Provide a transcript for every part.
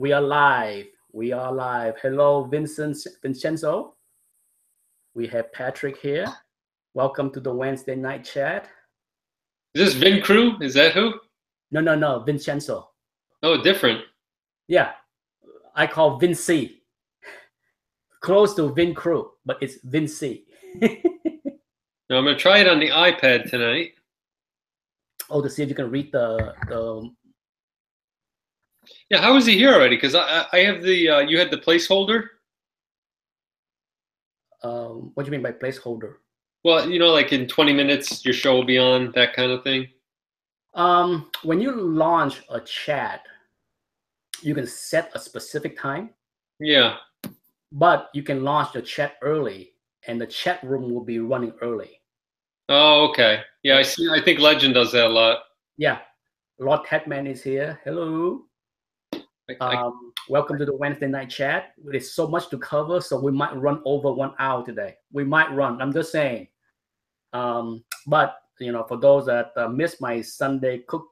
We are live. We are live. Hello, Vincenzo. We have Patrick here. Welcome to the Wednesday night chat. Is this Vin Crew? Is that who? No, Vincenzo. Oh, different. Yeah, I call Vinci. Close to Vin Crew, but it's Vinci. No, I'm gonna try it on the iPad tonight. Oh, to see if you can read the Yeah, how is he here already? Because I have the you had the placeholder. what do you mean by placeholder? Well, like in 20 minutes your show will be on, that kind of thing. When you launch a chat, you can set a specific time. Yeah. But you can launch the chat early, and the chat room will be running early. Oh, okay. Yeah, I see. I think Legend does that a lot. Yeah, Lord Tedman is here. Hello. Welcome to the Wednesday night chat. There's so much to cover, so we might run over 1 hour today. We might run. I'm just saying. But for those that missed my Sunday cook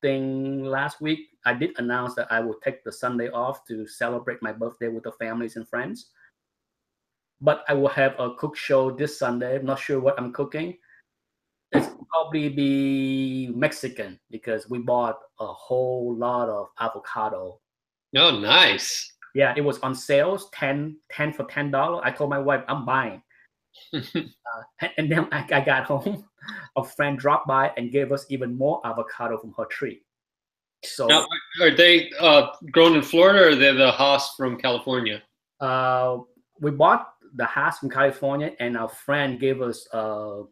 thing last week, I did announce that I will take the Sunday off to celebrate my birthday with the families and friends. But I will have a cook show this Sunday. I'm not sure what I'm cooking. It's probably be Mexican because we bought a whole lot of avocado. Oh, nice. Yeah, it was on sales, 10 for $10. I told my wife, I'm buying. And then I got home, a friend dropped by and gave us even more avocado from her tree. So now, are they grown in Florida, or are they the Haas from California? We bought the Haas from California, and our friend gave us a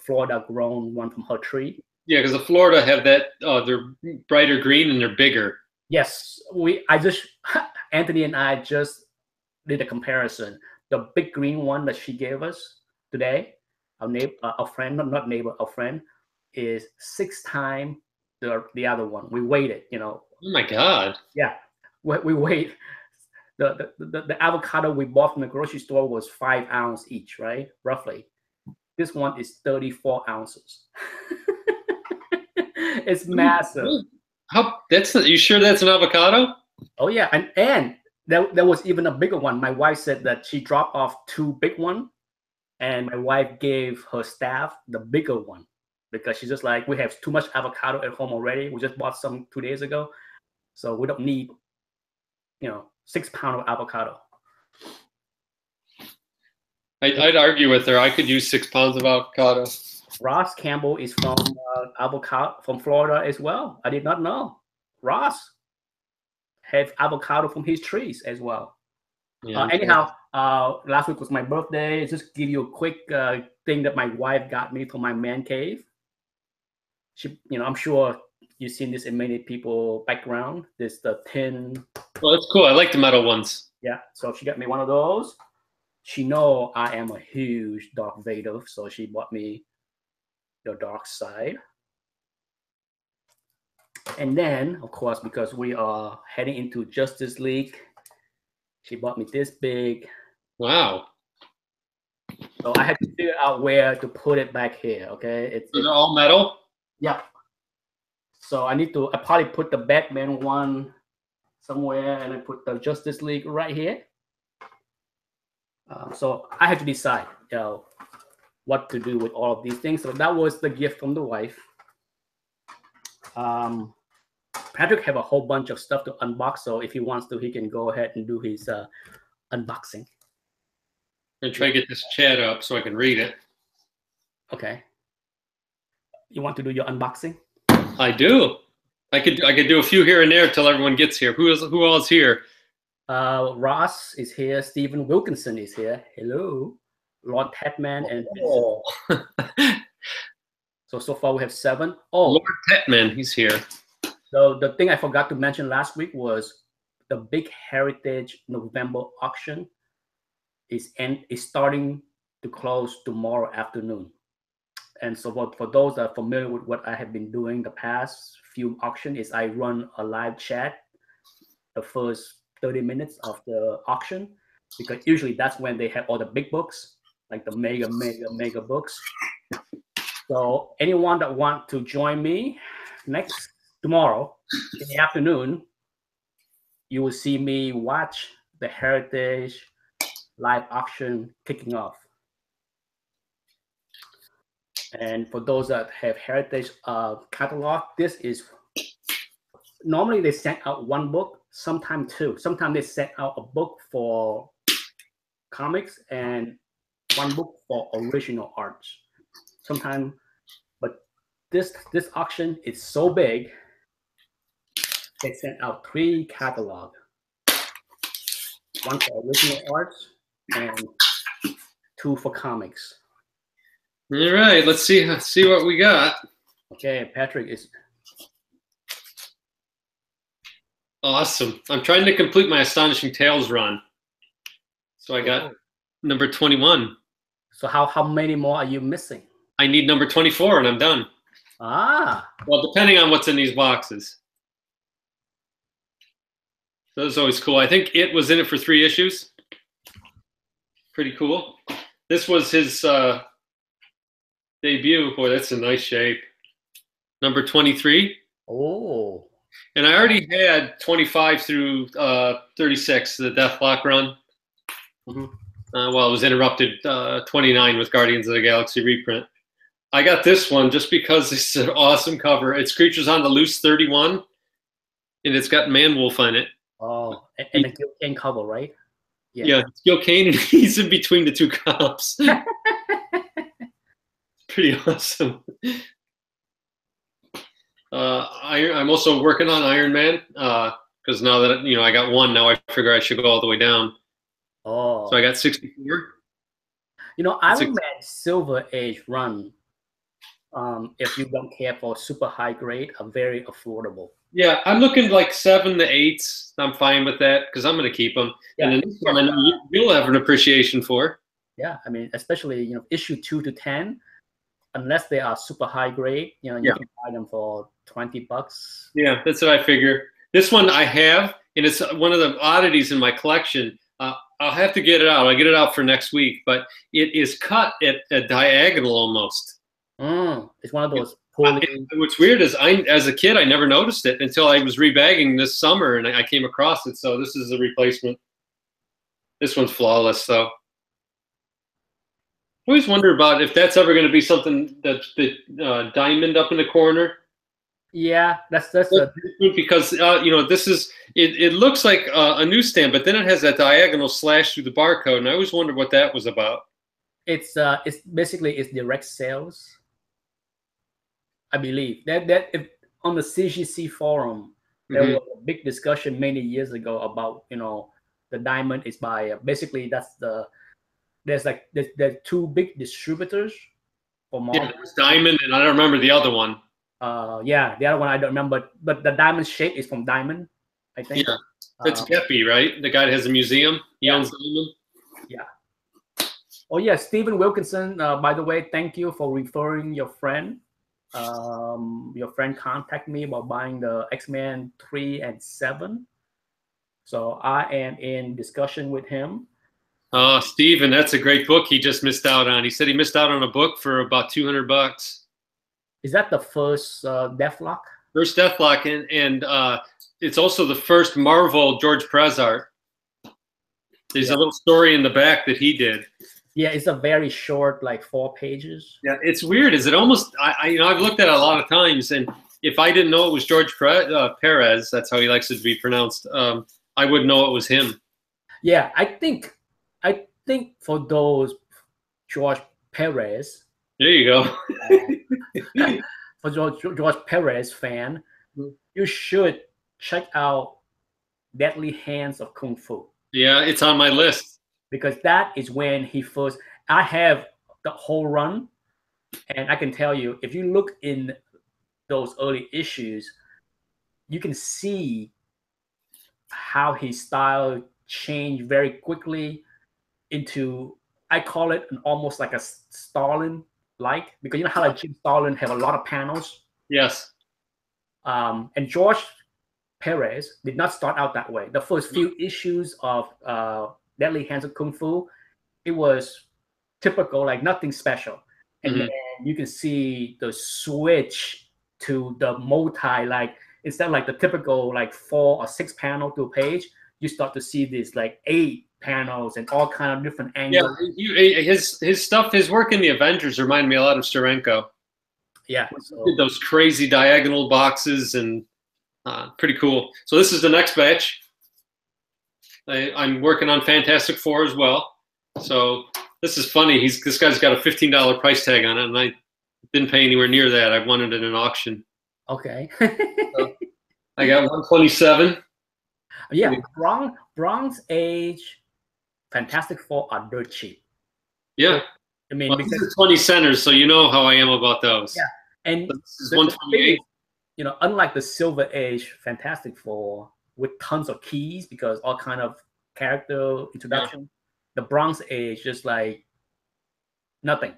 Florida grown one from her tree. Yeah, because the Florida have that they're brighter green and they're bigger. Yes, Anthony and I just did a comparison. The big green one that she gave us today, our friend, not neighbor, our friend, is 6 times the other one. We waited, Oh my God. Yeah, we wait. The avocado we bought from the grocery store was 5 ounces each, right? Roughly. This one is 34 ounces. It's massive. You sure that's an avocado? Oh yeah, and there was even a bigger one. My wife said that she dropped off 2 big ones, and my wife gave her staff the bigger one because she's just like, we have too much avocado at home already. We just bought some 2 days ago, so we don't need 6 pounds of avocado. I'd argue with her. I could use 6 pounds of avocado. Ross Campbell is from from Florida as well. I did not know. Ross have avocado from his trees as well. Yeah, anyhow, last week was my birthday. Just give you a quick thing that my wife got me from my man cave. She, I'm sure you've seen this in many people background. This the tin. Well, that's cool. I like the metal ones. Yeah, so she got me one of those. She know I am a huge Darth Vader, so she bought me the dark side. And then, of course, because we are heading into Justice League, she bought me this big. Wow. So I had to figure out where to put it back here, okay? It's all metal? Yeah. So I probably put the Batman one somewhere, and I put the Justice League right here. So I had to decide, what to do with all of these things. So that was the gift from the wife. Patrick have a whole bunch of stuff to unbox, so if he wants to, he can go ahead and do his unboxing. I'm gonna try to get this chat up so I can read it. Okay. You want to do your unboxing? I do. I could do a few here and there till everyone gets here. Who else here? Ross is here. Stephen Wilkinson is here. Hello. Lord Tedman and so far we have 7. Oh, Lord Tedman, he's here. So the thing I forgot to mention last week was the big Heritage November auction is starting to close tomorrow afternoon. And so for those that are familiar with what I have been doing the past few auctions, is I run a live chat the first 30 minutes of the auction, because usually that's when they have all the big books, like the mega books. So anyone that want to join me tomorrow in the afternoon, you will see me watch the Heritage live auction kicking off. And for those that have Heritage catalog, this is normally they send out one book, sometimes two. Sometimes they send out a book for comics and one book for original arts. Sometimes, but this auction is so big, they sent out 3 catalog. One for original arts and 2 for comics. All right, let's see what we got. Okay, Patrick is awesome. I'm trying to complete my Astonishing Tales run, so I got number 21. So how many more are you missing? I need number 24, and I'm done. Ah. Well, depending on what's in these boxes. So that's always cool. I think It was in it for 3 issues. Pretty cool. This was his debut. Boy, that's a nice shape. Number 23. Oh. And I already had 25 through 36, the Deathlock run. Mm-hmm. Well, it was interrupted 29 with Guardians of the Galaxy reprint. I got this one just because it's an awesome cover. It's Creatures on the Loose 31, and it's got Man-Wolf on it. Oh, and the Gil Kane cover, right? Yeah, it's Gil Kane, and he's in between the 2 cops. Pretty awesome. I'm also working on Iron Man because now that I got 1, now I figure I should go all the way down. Oh. So I got 64. Iron Man Silver Age run, if you don't care for super high grade, are very affordable. Yeah, I'm looking like 7 to 8s. I'm fine with that because I'm going to keep them. Yeah. And then this one I know you'll have an appreciation for. Yeah, I mean, especially issue 2 to 10, unless they are super high grade, you can buy them for $20. Yeah, that's what I figure. This one I have, and it's one of the oddities in my collection. I'll have to get it out. I'll get it out for next week, but it is cut at a diagonal almost. It's one of those. What's weird is as a kid, I never noticed it until I was rebagging this summer, and I came across it. So this is a replacement. This one's flawless, though. I always wonder about if that's ever going to be something that's the diamond up in the corner. Yeah, that's because this is it looks like a newsstand, but then it has that diagonal slash through the barcode, and I always wondered what that was about. It's basically it's direct sales. I believe that if on the CGC forum there was a big discussion many years ago about the diamond is by basically there's 2 big distributors for Marvel. Yeah, there's Diamond, and I don't remember the other one. Yeah, the other one I don't remember, but the diamond shape is from Diamond, I think. Yeah, that's Geppy, right? The guy that has a museum. He owns Diamond. Yeah. Oh yeah, Stephen Wilkinson. By the way, thank you for referring your friend. Your friend contacted me about buying the X-Men 3 and 7. So I am in discussion with him. Oh, Stephen, that's a great book he just missed out on. He said he missed out on a book for about $200. Is that the first Deathlock? First Deathlock, and it's also the first Marvel George Perez art. There's a little story in the back that he did. Yeah, it's a very short, like 4 pages. Yeah, it's weird. Is it almost? I've looked at it a lot of times, and if I didn't know it was George Perez, that's how he likes it to be pronounced. I wouldn't know it was him. Yeah, I think for those George Perez. There you go. For George Perez fan, you should check out Deadly Hands of Kung Fu. Yeah, it's on my list. Because that is when he first. I have the whole run, and I can tell you, if you look in those early issues, you can see how his style changed very quickly into, I call it almost like a Stalin-like, because you know how like Jim Stalin have a lot of panels. Yes. And George Perez did not start out that way. The first few issues of Deadly Hands of Kung Fu, it was typical, like nothing special. And then you can see the switch to the multi, like instead of like the typical like 4 or 6 panel to a page, you start to see these like 8 panels and all kind of different angles. Yeah, his stuff, his work in the Avengers reminded me a lot of Steranko. Yeah, so. Did those crazy diagonal boxes and pretty cool. So this is the next batch. I'm working on Fantastic Four as well. So this is funny. This guy's got a $15 price tag on it, and I didn't pay anywhere near that. I won it at an auction. Okay. So I got 127. Yeah, Bronze Age, Fantastic Four are dirt cheap. Yeah. I mean, these are 20 centers, so you know how I am about those. Yeah, and this is 128. You know, unlike the Silver Age Fantastic Four with tons of keys because all kind of character introduction, the Bronze Age just like nothing.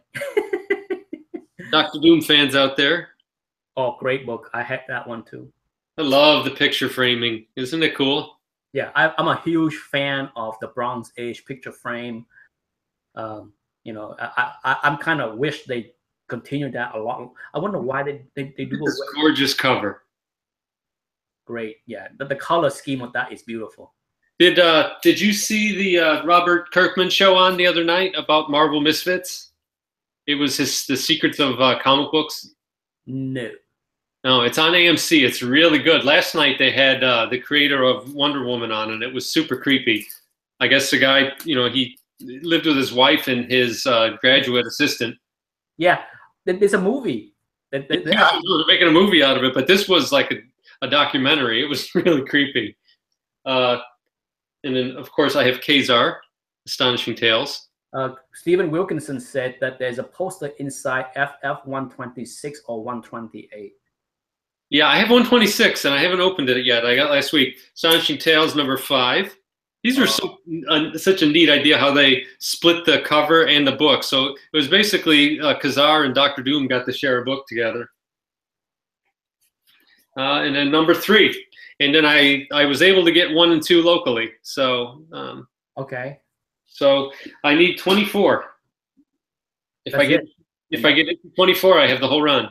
Dr. Doom fans out there. Oh, great book. I had that one too. I love the picture framing. Isn't it cool? Yeah, I'm a huge fan of the Bronze Age picture frame. You know, I'm kind of wish they continue that a lot. I wonder why they do this gorgeous cover. Great, yeah. The color scheme of that is beautiful. Did you see the Robert Kirkman show on the other night about Marvel Misfits? It was the secrets of comic books. No, it's on AMC. It's really good. Last night they had the creator of Wonder Woman on, and it was super creepy. I guess the guy, you know, he lived with his wife and his graduate assistant. Yeah, there's a movie. They're making a movie out of it, but this was like a documentary. It was really creepy. And then, of course, I have Kazar, Astonishing Tales. Stephen Wilkinson said that there's a poster inside FF 126 or 128. Yeah, I have 126, and I haven't opened it yet. I got last week. Astonishing Tales number 5. These are such a neat idea how they split the cover and the book. So it was basically Kazar and Dr. Doom got to share a book together. And then number 3. And then I was able to get 1 and 2 locally. So okay. So I need 24. If I get 24, I have the whole run.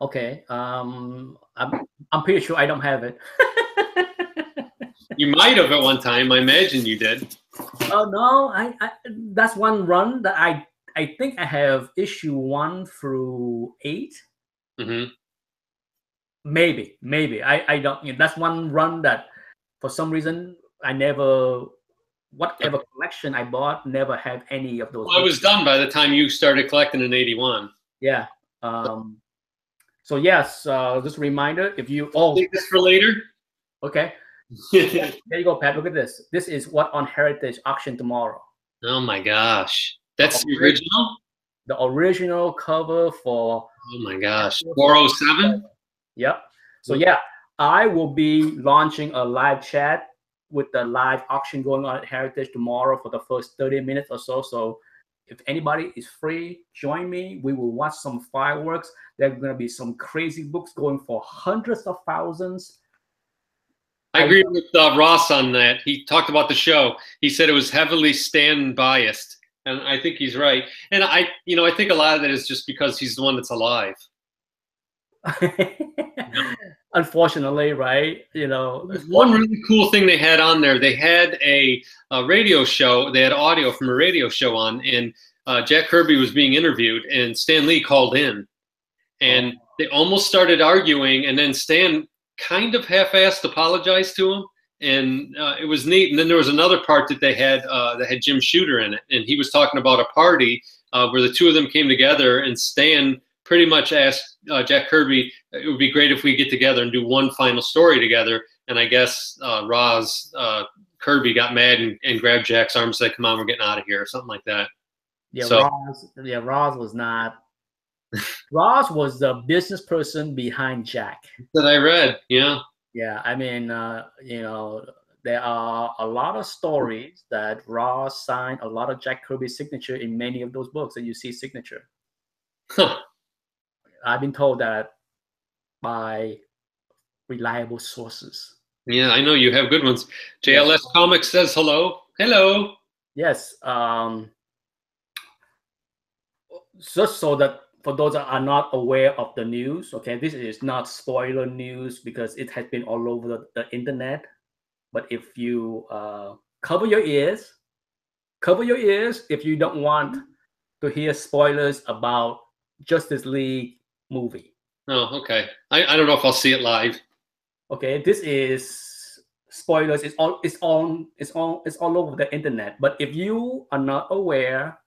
Okay. I'm pretty sure I don't have it. You might have at one time. I imagine you did. Oh no, I that's one run that I think I have issue 1 through 8. Mm-hmm. Maybe I don't. You know, that's one run that for some reason I never. Whatever collection I bought never had any of those. Well, I was done by the time you started collecting in '81. Yeah. So yes, just a reminder, if you take this for later. Okay. There you go, Pat. Look at this. This is what on Heritage auction tomorrow. Oh my gosh, that's the original. The original cover for. Oh my gosh, 407. Yep. So yeah, I will be launching a live chat with the live auction going on at Heritage tomorrow for the first 30 minutes or so. So if anybody is free, join me. We will watch some fireworks. There are going to be some crazy books going for hundreds of thousands. I agree with Ross on that. He talked about the show. He said it was heavily Stan biased, and I think he's right. And I think a lot of that is just because he's the one that's alive. Unfortunately, right? You know, one really cool thing they had on there. They had a radio show. They had audio from a radio show on, and Jack Kirby was being interviewed, and Stan Lee called in, and they almost started arguing, and then Stan kind of half-assed apologized to him, and it was neat. And then there was another part that they had that had Jim Shooter in it, and he was talking about a party where the two of them came together, and Stan pretty much asked Jack Kirby, it would be great if we get together and do one final story together. And I guess Roz Kirby got mad and grabbed Jack's arm and said, "Come on, we're getting out of here," or something like that. Yeah, so, Roz was not. Roz was the business person behind Jack. That I read, yeah. Yeah, I mean, you know, there are a lot of stories that Roz signed a lot of Jack Kirby's signature in many of those books that you see signature. Huh. I've been told that by reliable sources. Yeah, I know you have good ones. JLS Comics says hello. Hello. Yes. Just so that for those that are not aware of the news, okay, this is not spoiler news because it has been all over the internet. But if you cover your ears, if you don't want to hear spoilers about Justice League movie. Oh, okay. I don't know if I'll see it live. Okay, this is spoilers. It's all over the internet. But if you are not aware,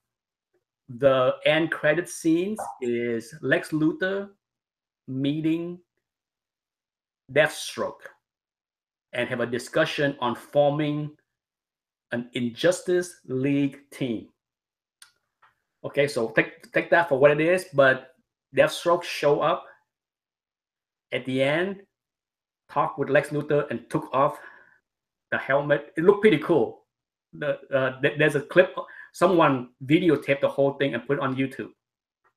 the end credit scenes is Lex Luthor meeting Deathstroke and have a discussion on forming an Injustice League team. Okay, so take that for what it is, but Deathstroke show up at the end, talk with Lex Luthor, and took off the helmet. It looked pretty cool. There's a clip. Someone videotaped the whole thing and put it on YouTube.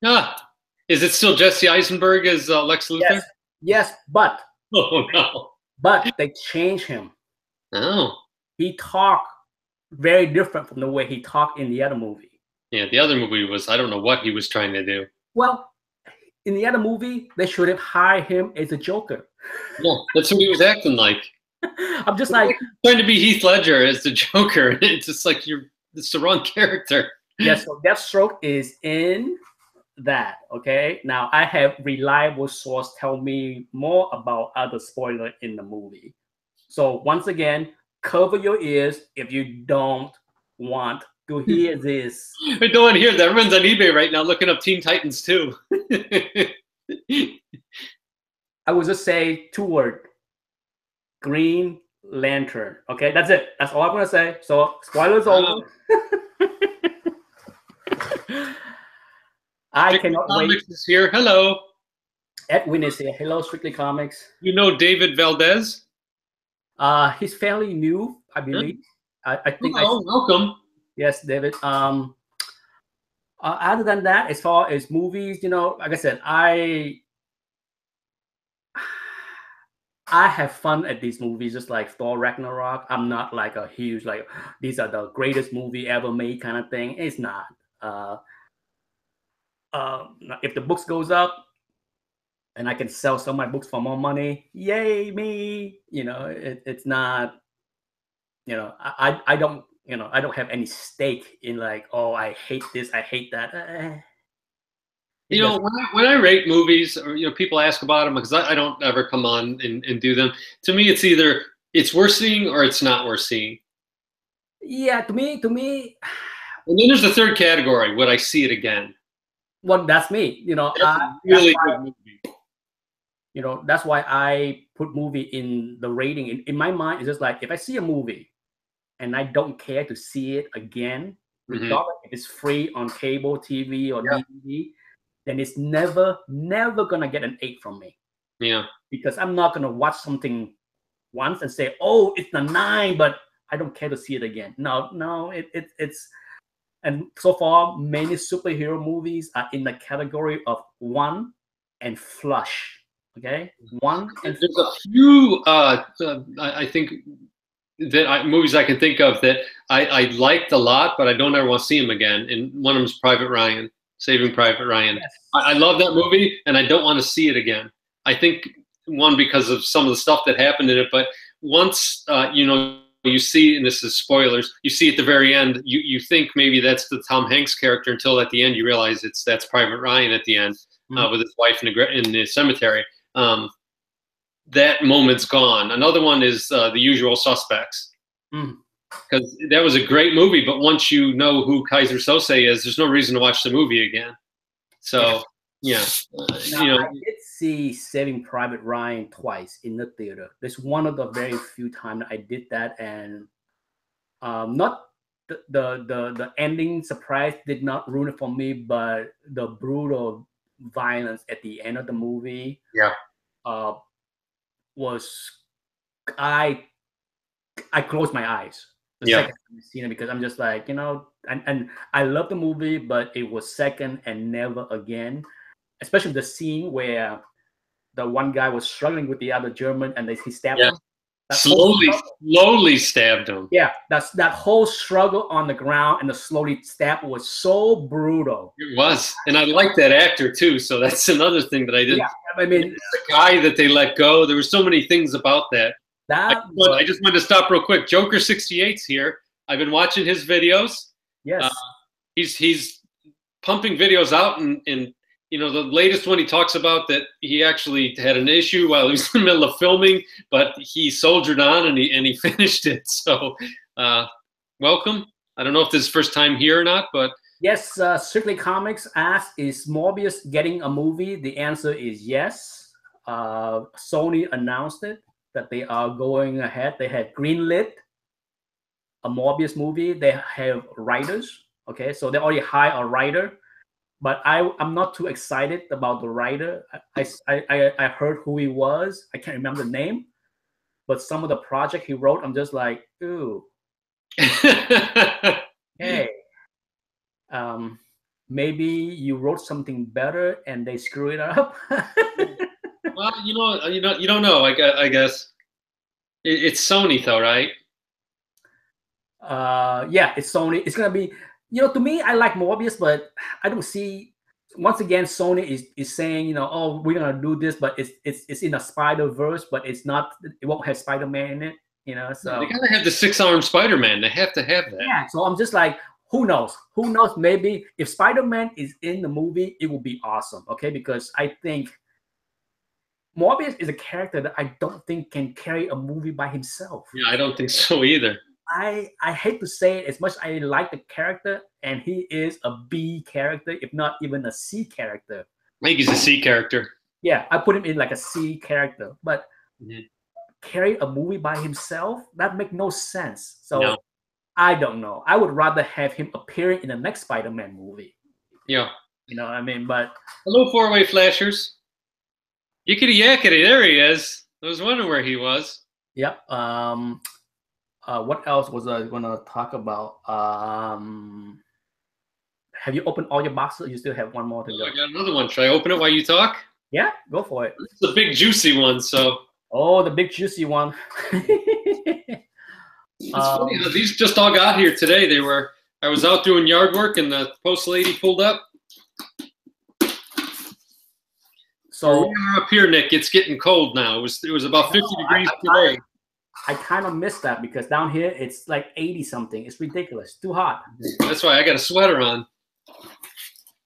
Ah, is it still Jesse Eisenberg as Lex Luthor? Yes, but oh no, but they changed him. Oh, he talked very different from the way he talked in the other movie. Yeah, the other movie was, I don't know what he was trying to do. Well, in the other movie, they should have hired him as a Joker. Yeah, that's what he was acting like. I'm just like trying to be Heath Ledger as the Joker. It's just like it's the wrong character. Yes, so Deathstroke is in that. Okay, now I have reliable source tell me more about other spoiler in the movie. So once again, cover your ears if you don't want to hear this. I don't want to hear that. Everyone's on eBay right now looking up Teen Titans 2. I would just say 2 words. Green Lantern. Okay, that's it. That's all I'm gonna say. So spoilers over. I cannot wait. Is here. Hello. Edwin is here. Hello, Strictly Comics. You know David Valdez? He's fairly new, I believe. I think. Oh, welcome. Yes, David. Other than that, as far as movies, like I said, I have fun at these movies, just like Thor Ragnarok. I'm not like a huge these are the greatest movie ever made kind of thing. It's not. If the books goes up and I can sell some of my books for more money, yay me! It's not. I don't. I don't have any stake in like, oh, I hate this, I hate that. When I rate movies, or people ask about them because I don't ever come on and do them. To me, it's either it's worth seeing or it's not worth seeing. Yeah, to me. And then there's the third category: would I see it again? Well, that's me. That's a really good movie. That's why I put movie in the rating. In my mind, it's just like if I see a movie and I don't care to see it again, regardless if it's free on cable TV or DVD, then it's never gonna get an 8 from me. Yeah. Because I'm not gonna watch something once and say, oh, it's a 9, but I don't care to see it again. No, it's and so far many superhero movies are in the category of 1 and flush. Okay, 1 and there's flush. A few I think that movies I can think of that I liked a lot, but I don't ever want to see them again. And one of them is Private Ryan, Saving Private Ryan. Yes. I love that movie, and I don't want to see it again. I think one because of some of the stuff that happened in it, but once you see, and this is spoilers, you see at the very end, you think maybe that's the Tom Hanks character until at the end you realize that's Private Ryan at the end with his wife in the cemetery. That moment's gone. Another one is The Usual Suspects. Because that was a great movie, but once you know who Kaiser Sose is, there's no reason to watch the movie again. So, I did see Saving Private Ryan twice in the theater. This one of the very few times I did that, and not the ending surprise did not ruin it for me, but the brutal violence at the end of the movie. Yeah. Was I closed my eyes the second time I seen it because I'm just like, and I love the movie, but it was second and never again. Especially the scene where the one guy was struggling with the other German and he stabbed him. Slowly stabbed him. Yeah, that whole struggle on the ground and the slowly stab was so brutal. It was, and I like that actor too. So that's another thing that I didn't. Yeah, I mean, the guy that they let go. There were so many things about that. I just wanted to stop real quick. Joker 68's here. I've been watching his videos. Yes, he's pumping videos out, and you know, the latest one he talks about that he actually had an issue while he was in the middle of filming, but he soldiered on and he finished it. So, welcome. I don't know if this is his first time here or not, but yes. Strictly Comics asked, "Is Morbius getting a movie?" The answer is yes. Sony announced it that they are going ahead. They have greenlit a Morbius movie. They have writers. Okay, so they already hired a writer. But I'm not too excited about the writer. I heard who he was. I can't remember the name. But some of the project he wrote, I'm just like, ooh. Hey. Maybe you wrote something better and they screw it up. Well, you don't know. I guess it's Sony, though, right? Yeah, it's Sony. It's gonna be. To me, I like Morbius, but I don't see. Once again, Sony is saying, oh, we're gonna do this, but it's in a Spider-Verse, but it's not. It won't have Spider-Man in it. So they gotta have the 6-armed Spider-Man. They have to have that. Yeah. So I'm just like, who knows? Who knows? Maybe if Spider-Man is in the movie, it will be awesome. Okay, because I think Morbius is a character that I don't think can carry a movie by himself. Yeah, I don't think so either. I hate to say it, as much as I like the character, and he is a B character, if not even a C character. I think he's a C character. Yeah, I put him in like a C character, but carry a movie by himself, that makes no sense. So no. I don't know. I would rather have him appearing in the next Spider-Man movie. Yeah. You know what I mean? But hello, four-way flashers. Yickety yackety, there he is. I was wondering where he was. Yep. What else was I going to talk about? Have you opened all your boxes? Or you still have one more to go? I got another one. Should I open it while you talk? Yeah, go for it. It's the big juicy one. So. Oh, the big juicy one. It's funny how these just all got here today. I was out doing yard work and the post lady pulled up. So we are up here, Nick. It's getting cold now. It was about 50 degrees today. I kind of missed that because down here it's like 80 something. It's ridiculous. Too hot. That's why I got a sweater on.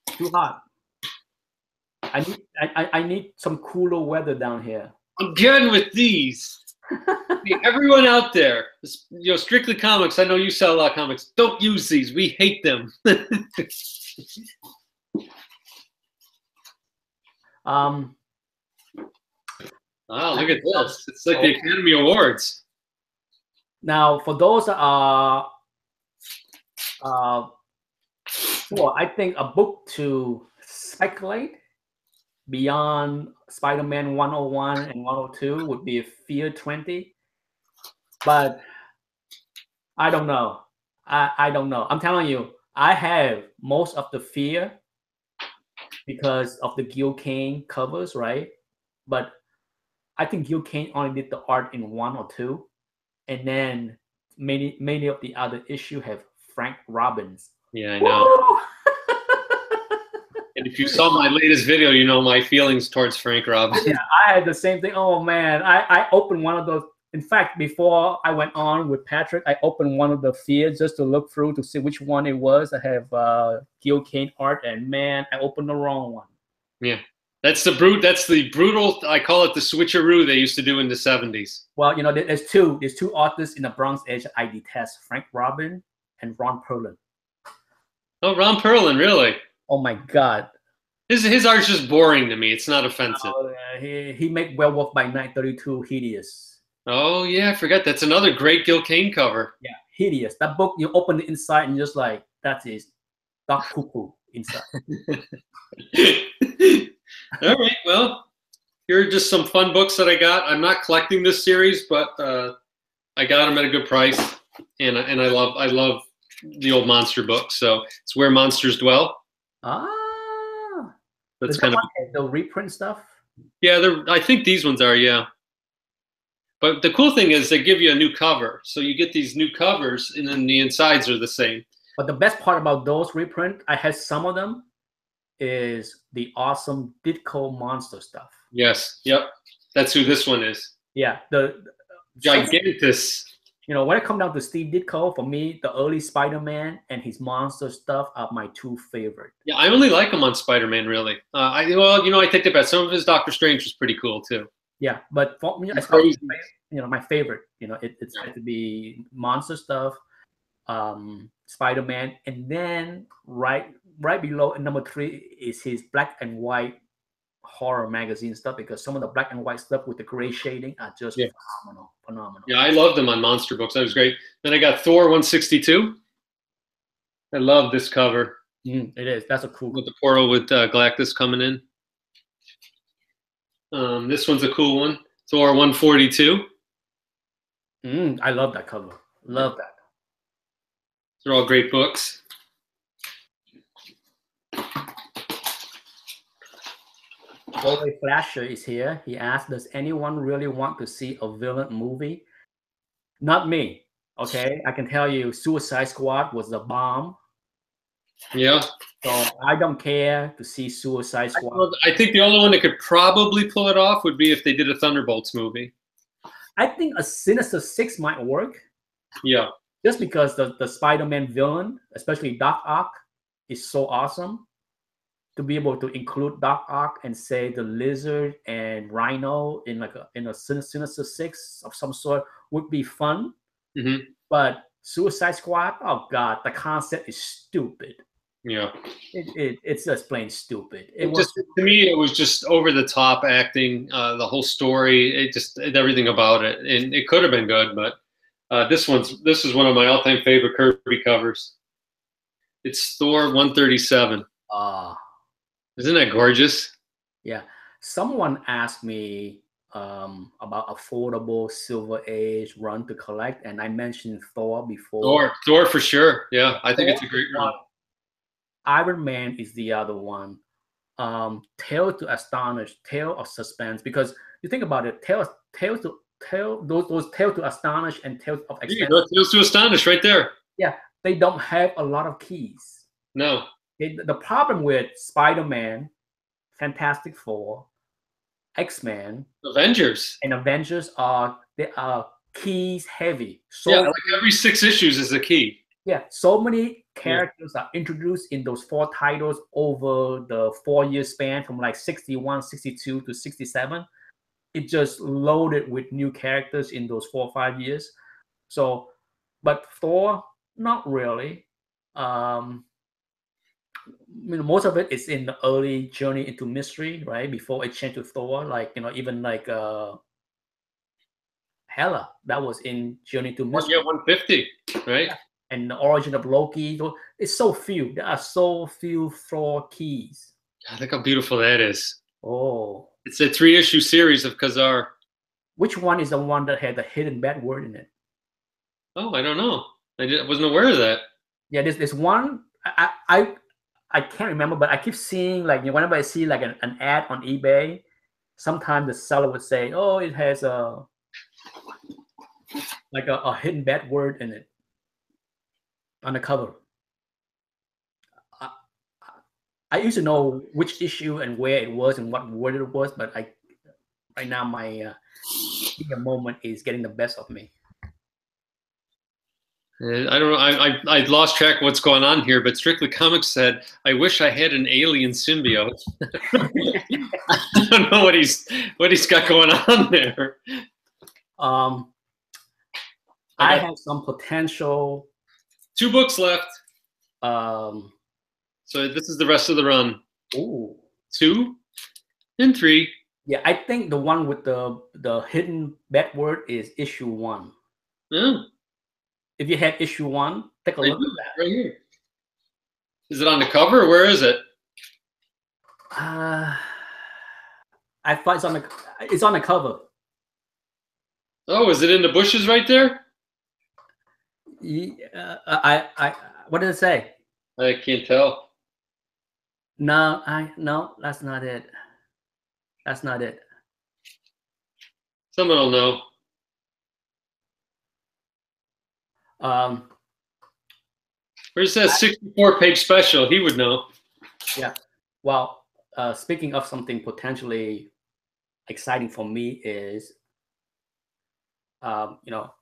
Too hot. I need some cooler weather down here. I'm done with these. Everyone out there, Strictly Comics. I know you sell a lot of comics. Don't use these. We hate them. Wow, look at this. It's like the Academy Awards. Now, for those that are, I think a book to speculate beyond Spider-Man 101 and 102 would be Fear 20. But I don't know. I don't know. I'm telling you, I have most of the Fear because of the Gil Kane covers, right? But I think Gil Kane only did the art in 1 or 2. And then many of the other issue have Frank Robbins. Yeah, I know. And if you saw my latest video, you know my feelings towards Frank Robbins. Yeah, I had the same thing. Oh man, I opened one of those. In fact, before I went on with Patrick, I opened one of the Fears just to look through to see which one it was. I have Gil Kane art, and man, I opened the wrong one. Yeah. That's the brutal, I call it the switcheroo they used to do in the 70s. Well, there's two artists in the Bronze Age I detest, Frank Robin and Ron Perlin. Oh, Ron Perlin, really? Oh my God. His art's just boring to me. It's not offensive. Oh, he made Werewolf by Night 32 hideous. Oh yeah, I forgot. That's another great Gil Kane cover. Yeah, hideous. That book, you open the inside and just like, that is Doc Cuckoo inside. All right, well, here are just some fun books that I got. I'm not collecting this series, but I got them at a good price, and I love the old monster books. So it's Where Monsters Dwell. Ah, that's kind of the reprint stuff. Yeah, I think these ones are, yeah. But the cool thing is they give you a new cover, so you get these new covers, and then the insides are the same. But the best part about those reprint, I had some of them, is the awesome Ditko monster stuff. Yes, yep, that's who this one is. Yeah, Gigantus. You know, when it comes down to Steve Ditko, for me, the early Spider-Man and his monster stuff are my two favorite. Yeah, I only like him on Spider-Man, really. I take that back. Some of his Doctor Strange was pretty cool too. Yeah, but for me, my favorite, it's going to be monster stuff, Spider-Man, and then right below number 3 is his black and white horror magazine stuff, because some of the black and white stuff with the gray shading are just phenomenal. Yeah, I loved them on Monster Books. That was great. Then I got Thor 162. I love this cover. It is. That's a cool. With the portal with Galactus coming in. This one's a cool one. Thor 142. I love that cover. Love that. They're all great books. Boy Flasher is here. He asked, does anyone really want to see a villain movie? Not me. Okay, I can tell you Suicide Squad was a bomb. Yeah. So I don't care to see Suicide Squad. I think the only one that could probably pull it off would be if they did a Thunderbolts movie. I think a Sinister Six might work. Yeah. Just because the Spider-Man villain, especially Doc Ock, is so awesome. To be able to include Doc Ock and say the Lizard and Rhino in a Sinister Six of some sort would be fun. Mm-hmm. But Suicide Squad, oh god, the concept is stupid. Yeah, it's just plain stupid. To me, it was just over the top acting. The whole story, everything about it, and it could have been good, but this is one of my all-time favorite Kirby covers. It's Thor 137. Isn't that gorgeous? Yeah. Someone asked me about affordable Silver Age run to collect, and I mentioned Thor before. Thor for sure. Yeah, I think it's a great run. Iron Man is the other one. Tale to Astonish, Tale of Suspense, because you think about it, those Tale to Astonish and Tales of Expense. Tales to Astonish right there. Yeah, they don't have a lot of keys. No. The problem with Spider-Man, Fantastic Four, X-Men, Avengers, and Avengers they are keys heavy. So yeah, like every 6 issues is a key. Yeah, so many characters are introduced in those 4 titles over the 4-year span from like 61, 62 to 67. It just loaded with new characters in those 4 or 5 years. So, but Thor, not really. Most of it is in the early journey into mystery, right? Before it changed to Thor, even like Hela, that was in Journey to Mystery. Yeah, 150, right? Yeah. And the origin of Loki. It's so few. There are so few Thor keys. God, look how beautiful that is. Oh. It's a 3-issue series of Khazar. Which one is the one that had the hidden bad word in it? Oh, I don't know. I wasn't aware of that. Yeah, there's one. I can't remember, but I keep seeing, whenever I see like an ad on eBay, sometimes the seller would say, "Oh, it has a hidden bad word in it on the cover." I used to know which issue and where it was and what word it was, but right now my moment is getting the best of me. I don't know. I lost track of what's going on here, but Strictly Comics said, "I wish I had an alien symbiote." I don't know what he's got going on there. I have some potential. 2 books left. So this is the rest of the run. Ooh. 2 and 3. Yeah, I think the one with the hidden bad word is issue 1. Yeah. If you had issue 1, take a look at that. Right here. Is it on the cover or where is it? I thought it's on the cover. Oh, is it in the bushes right there? Yeah, what did it say? I can't tell. No, that's not it. That's not it. Someone will know. Um, Where's that 64-page special? He would know. yeah. Well, speaking of something potentially exciting for me is, you know,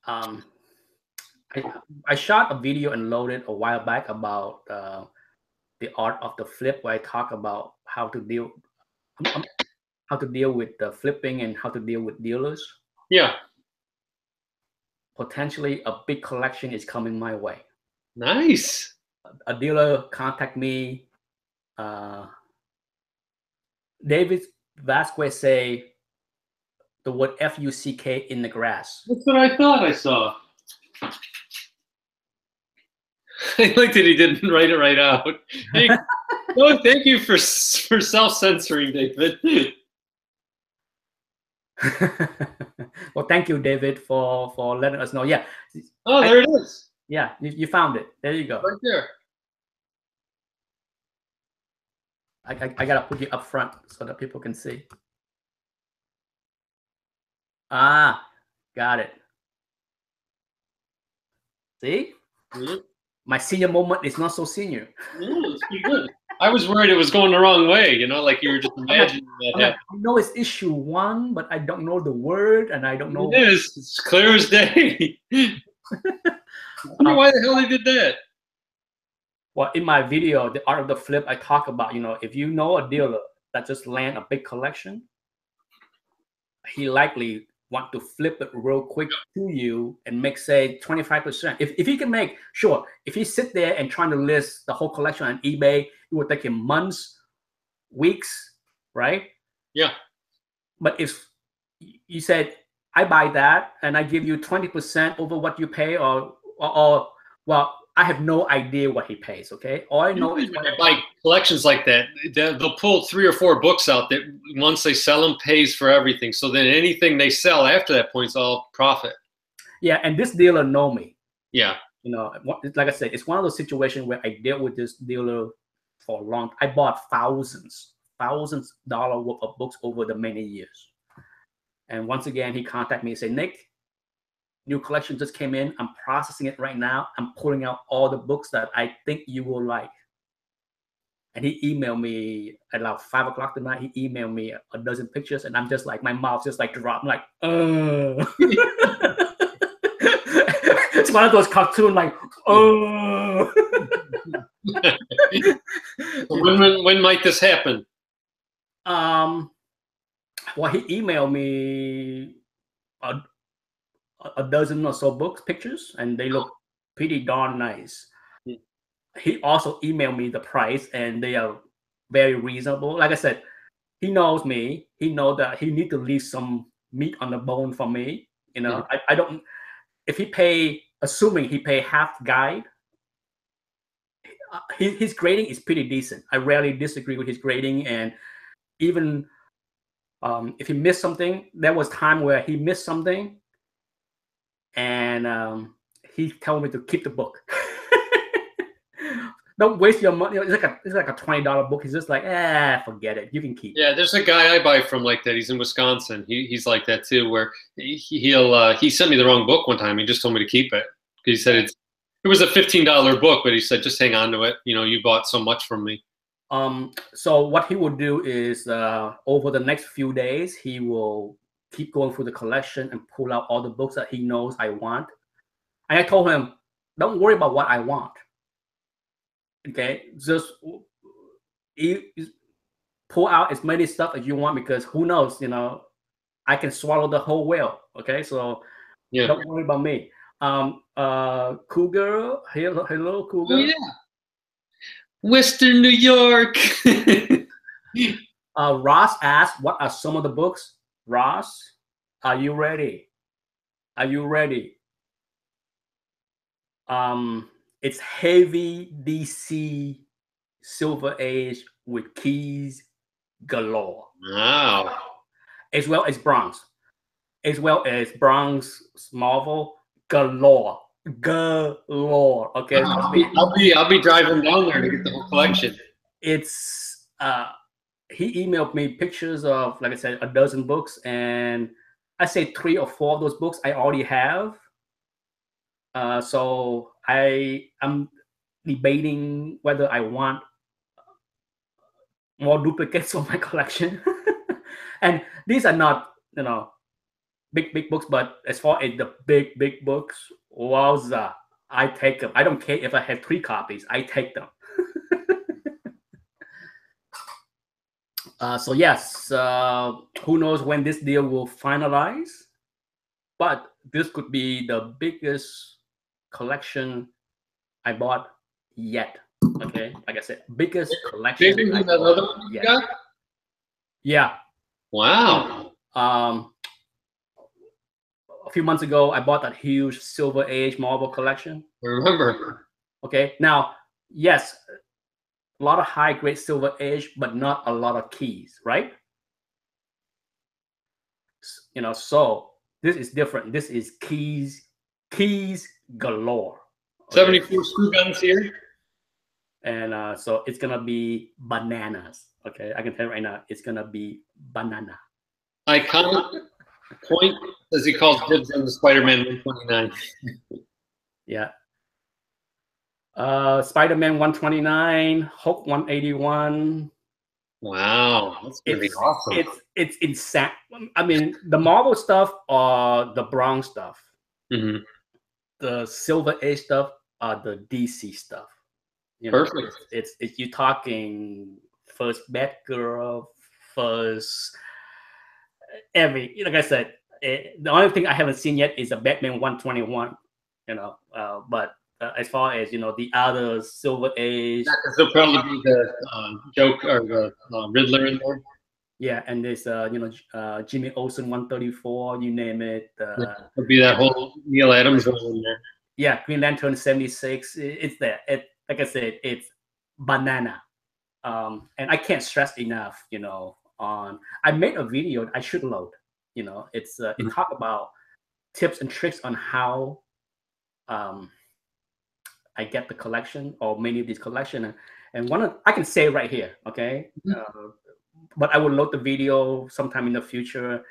um, I shot a video and loaded a while back about the art of the flip, where I talk about how to deal with the flipping and how to deal with dealers. Yeah. Potentially, a big collection is coming my way. Nice. A dealer contact me. David Vasquez say the word F-U-C-K in the grass. That's what I thought I saw. I like that he didn't write it right out. Hey, no, thank you for self-censoring, David. Well, thank you, David, for letting us know. Yeah. Oh, there it is. Yeah, you found it. There you go. Right there. I gotta put you up front so that people can see. Ah, got it. See? Mm-hmm. My senior moment is not so senior. It's pretty good. I was worried it was going the wrong way, you know, like you were just imagining that. I know it's issue 1, but I don't know the word, and I don't know. It is. It's clear as day. I wonder why the hell they did that. Well, in my video, The Art of the Flip, I talk about, if you know a dealer that just land a big collection, he likely want to flip it real quick to you and make, say, 25%. If he can make, sure, if he sit there and trying to list the whole collection on eBay, it would take him months, weeks, right? Yeah. But if you said, I buy that and I give you 20% over what you pay, or well, I have no idea what he pays. Okay, all I know is when I buy collections like that, they'll pull 3 or 4 books out that once they sell them pays for everything. So then anything they sell after that point is all profit. Yeah, and this dealer know me. Yeah. Like I said, it's one of those situations where I dealt with this dealer for a long. I bought thousands dollar worth of books over the many years. And once again, he contacted me and said, Nick, new collection just came in. I'm processing it right now. I'm pulling out all the books that I think you will like. And he emailed me at about 5 o'clock tonight. He emailed me a dozen pictures, and I'm just like, my mouth just like dropped. I'm like, It's one of those cartoons, like, When might this happen? Well, he emailed me a dozen or so books, pictures, and they look pretty darn nice. He also emailed me the price, and they are very reasonable. Like I said, he knows me. He knows that he need to leave some meat on the bone for me. I don't. If he pay, assuming he pay half guide, his grading is pretty decent. I rarely disagree with his grading, and even if he missed something, there was time where he missed something, and he told me to keep the book. Don't waste your money. It's like a $20 book. He's just like, forget it. You can keep it. Yeah, there's a guy I buy from like that. He's in Wisconsin. He's like that too, where he sent me the wrong book one time. He just told me to keep it. He said it was a $15 book, but he said, just hang on to it. You bought so much from me. So what he will do is over the next few days, he will keep going through the collection and pull out all the books that he knows I want. And I told him, don't worry about what I want. Okay, just pull out as many stuff as you want, because who knows, I can swallow the whole whale. Okay, so yeah, don't worry about me. Cougar, hello, Cougar. Oh, yeah. Western New York. Ross asked, what are some of the books? Ross, are you ready? Are you ready? It's heavy DC Silver Age with keys galore. Wow. As well as Bronze. As well as Bronze Marvel galore. Galore. Okay. I'll be driving down there to get the whole collection. It's he emailed me pictures of, like I said, a dozen books, and I say 3 or 4 of those books I already have. So I'm debating whether I want more duplicates of my collection. And these are not, big books, but as far as the big books, wowza, I take them. I don't care if I have 3 copies, I take them. So yes, who knows when this deal will finalize, but this could be the biggest collection I bought yet. Okay, like I said, biggest collection Bigger I than that other bought one you yet. got? Yeah. Wow. A few months ago, I bought that huge Silver Age marble collection. I remember. Okay, now, yes, a lot of high grade Silver Age, but not a lot of keys, right? So this is different. This is keys galore. Okay? 74 screw guns here. And so it's gonna be bananas. Okay, I can tell you right now, it's gonna be banana. Iconic point, as he calls dibs on the Spider-Man 129. Yeah. Spider-Man 129, Hulk 181. Wow, that's gonna be awesome. It's insane. I mean, the Marvel stuff are the Bronze stuff. Mm-hmm. The Silver Age stuff are the DC stuff. Perfect. It's you talking first Batgirl, first like I said, the only thing I haven't seen yet is a Batman 121. But as far as the other Silver Age, there'll probably be the Joker or the Riddler in there. Yeah, and there's Jimmy Olsen 134, you name it. There'll be that whole Neil Adams role in there. Yeah, Green Lantern 76. It's there. Like I said, it's banana. And I can't stress enough, on. I made a video I should load. It's it talk about tips and tricks on how I get the collection or many of these collection, and I can say right here, okay. But I will load the video sometime in the future.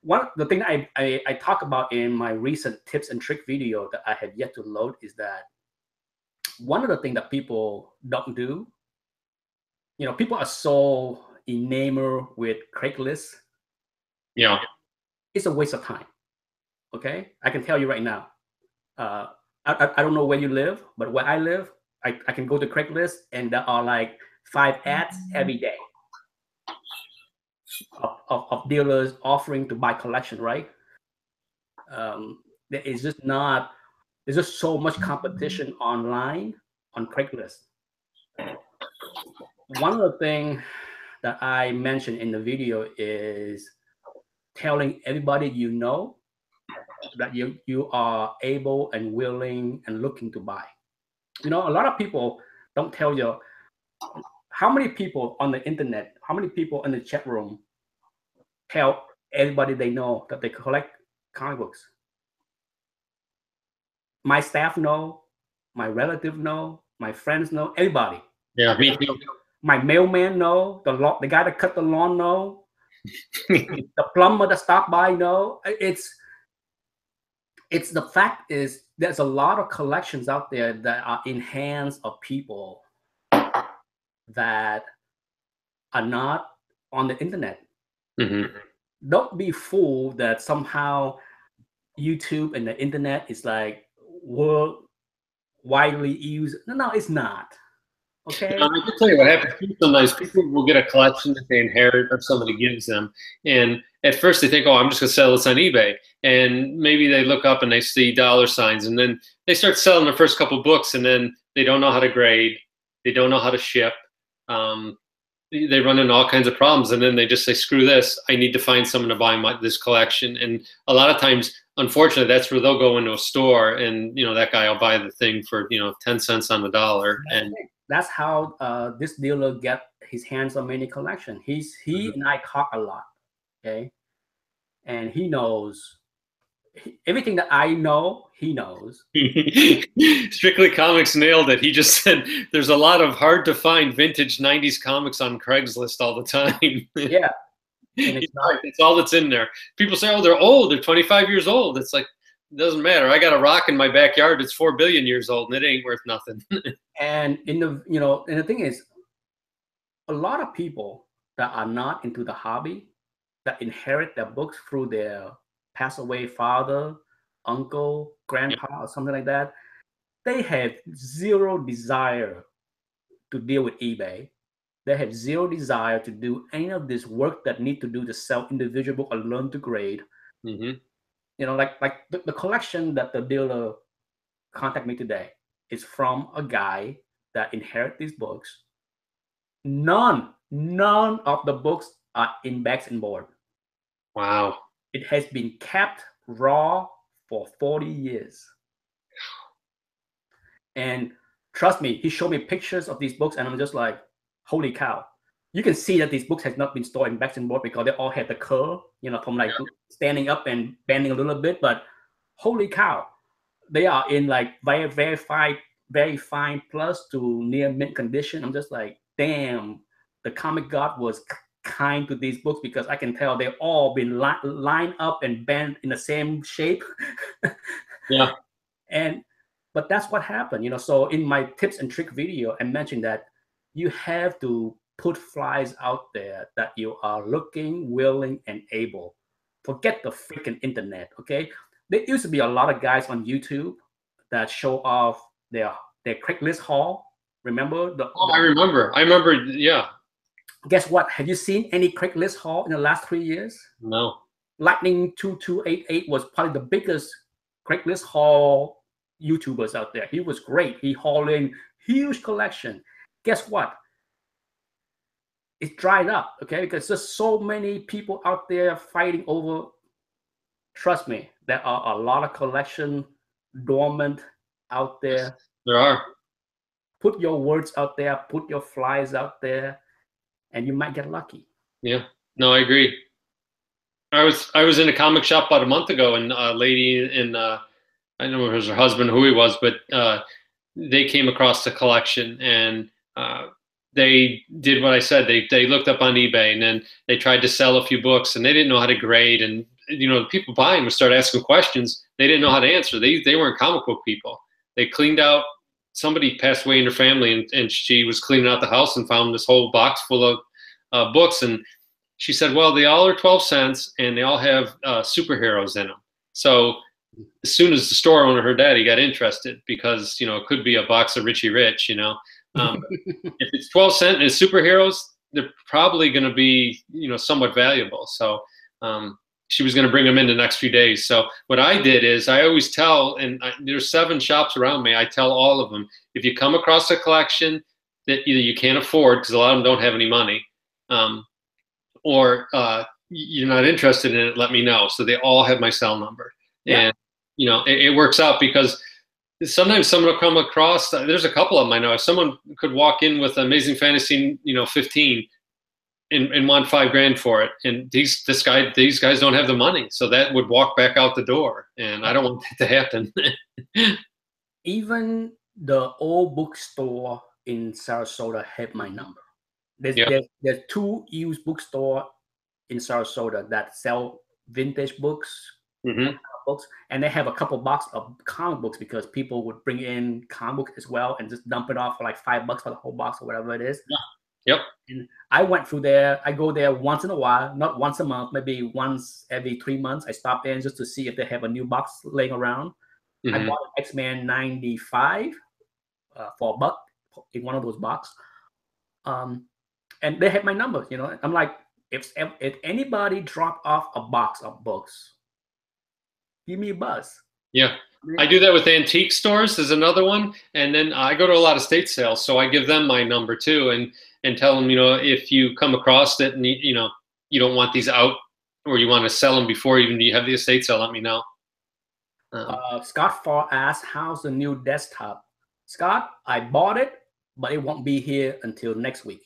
The thing I talk about in my recent tips and trick video that I have yet to load is that one of the things that people don't do, people are so enamored with Craigslist. Yeah. It's a waste of time. Okay. I can tell you right now. I don't know where you live, but where I live, I can go to Craigslist and there are like 5 ads every day of dealers offering to buy collection, right? There's just so much competition online on Craigslist. One of the things that I mentioned in the video is telling everybody that you are able and willing and looking to buy. A lot of people don't tell you how many people on the internet, how many people in the chat room tell everybody they know that they collect comic books. My staff know, my relative know, my friends know, everybody. Yeah, me too. My mailman know, the guy that cut the lawn know, the plumber that stopped by know. It's the fact is there's a lot of collections out there that are in hands of people that are not on the internet. Mm-hmm. Don't be fooled that somehow YouTube and the internet is like world widely used. No, it's not. Okay. I can tell you what happens. Sometimes people will get a collection that they inherit or somebody gives them, and at first they think, "Oh, I'm just going to sell this on eBay," and maybe they look up and they see dollar signs, and then they start selling the first couple books, and then they don't know how to grade, they don't know how to ship, they run into all kinds of problems, and then they just say, "Screw this! I need to find someone to buy this collection." And a lot of times, unfortunately, that's where they'll go into a store, and that guy will buy the thing for 10 cents on the dollar, and that's how this dealer get his hands on many collection. He and I talk a lot, okay, and he knows everything that I know. He knows. Strictly Comics nailed it. He just said there's a lot of hard to find vintage 90s comics on Craigslist all the time. Yeah, and it's all that's in there. People say, "Oh, they're old. They're 25 years old." It's like, It doesn't matter. I got a rock in my backyard that's 4 billion years old, and it ain't worth nothing. And in the, you know, and the thing is, a lot of people that are not into the hobby, that inherit their books through their pass away father, uncle, Yeah. grandpa, or something like that, they have zero desire to deal with eBay. They have zero desire to do any of this work that need to do to sell individual book or learn to grade. Mm-hmm. You know, like the collection that the dealer contact me today is from a guy that inherit these books. None of the books are in bags and board. Wow. It has been kept raw for 40 years. And trust me, he showed me pictures of these books, and I'm just like, holy cow. You can see that these books have not been stored in bags and board because they all have the curl, you know, from like standing up and bending a little bit. But holy cow, they are in like very fine plus to near mint condition. I'm just like, damn, the comic god was kind to these books, because I can tell they've all been lined up and bent in the same shape. Yeah. And but that's what happened, you know. So in my tips and trick video, I mentioned that you have to put flies out there that you are looking, willing, and able. Forget the freaking internet, okay? There used to be a lot of guys on YouTube that show off their Craigslist haul. Remember Oh, I remember. Yeah. Guess what? Have you seen any Craigslist haul in the last 3 years? No. Lightning 2288 was probably the biggest Craigslist haul YouTubers out there. He was great. He hauled in huge collection. Guess what? It dried up, okay? Because there's so many people out there fighting over. Trust me, there are a lot of collection dormant out there. There are. Put your words out there, put your flies out there, and you might get lucky. Yeah. No, I agree. I was in a comic shop about a month ago, and a lady in I don't know if it was her husband, who he was, but they came across the collection, and they did what I said. They looked up on eBay, and then they tried to sell a few books, and they didn't know how to grade. And you know, the people buying would start asking questions. They didn't know how to answer. They weren't comic book people. They cleaned out. Somebody passed away in her family, and she was cleaning out the house and found this whole box full of books. And she said, well, they all are 12 cents, and they all have superheroes in them. So as soon as the store owner heard that, he got interested, because, you know, it could be a box of Richie Rich, you know. If it's 12 cents and it's superheroes, they're probably going to be, you know, somewhat valuable. So she was going to bring them in the next few days. So what I did is I always tell, and there's 7 shops around me, I tell all of them, if you come across a collection that either you can't afford, because a lot of them don't have any money, or you're not interested in it, let me know. So they all have my cell number. Yeah. And, you know, it works out, because sometimes someone will come across, there's a couple of them I know. If someone could walk in with Amazing Fantasy, you know, 15 and want $5,000 for it. And these guys don't have the money. So that would walk back out the door. And I don't want that to happen. Even the old bookstore in Sarasota had my number. There's 2 used bookstore in Sarasota that sell vintage books, books, and they have a couple box of comic books, because people would bring in comic books as well and just dump it off for like $5 for the whole box or whatever it is. Yeah. Yep. And I went through there. I go there once in a while, not once a month, maybe once every 3 months. I stop in just to see if they have a new box laying around. I bought an X-Men 95 for $1 in one of those boxes. And they had my number, you know. I'm like, if anybody drop off a box of books, give me a buzz. Yeah. I do that with antique stores. There's another one. And then I go to a lot of estate sales. So I give them my number too, and tell them, you know, if you come across it and, you know, you don't want these out, or you want to sell them before even you have the estate sale, let me know. Scott Farr asked, how's the new desktop? Scott, I bought it, but it won't be here until next week.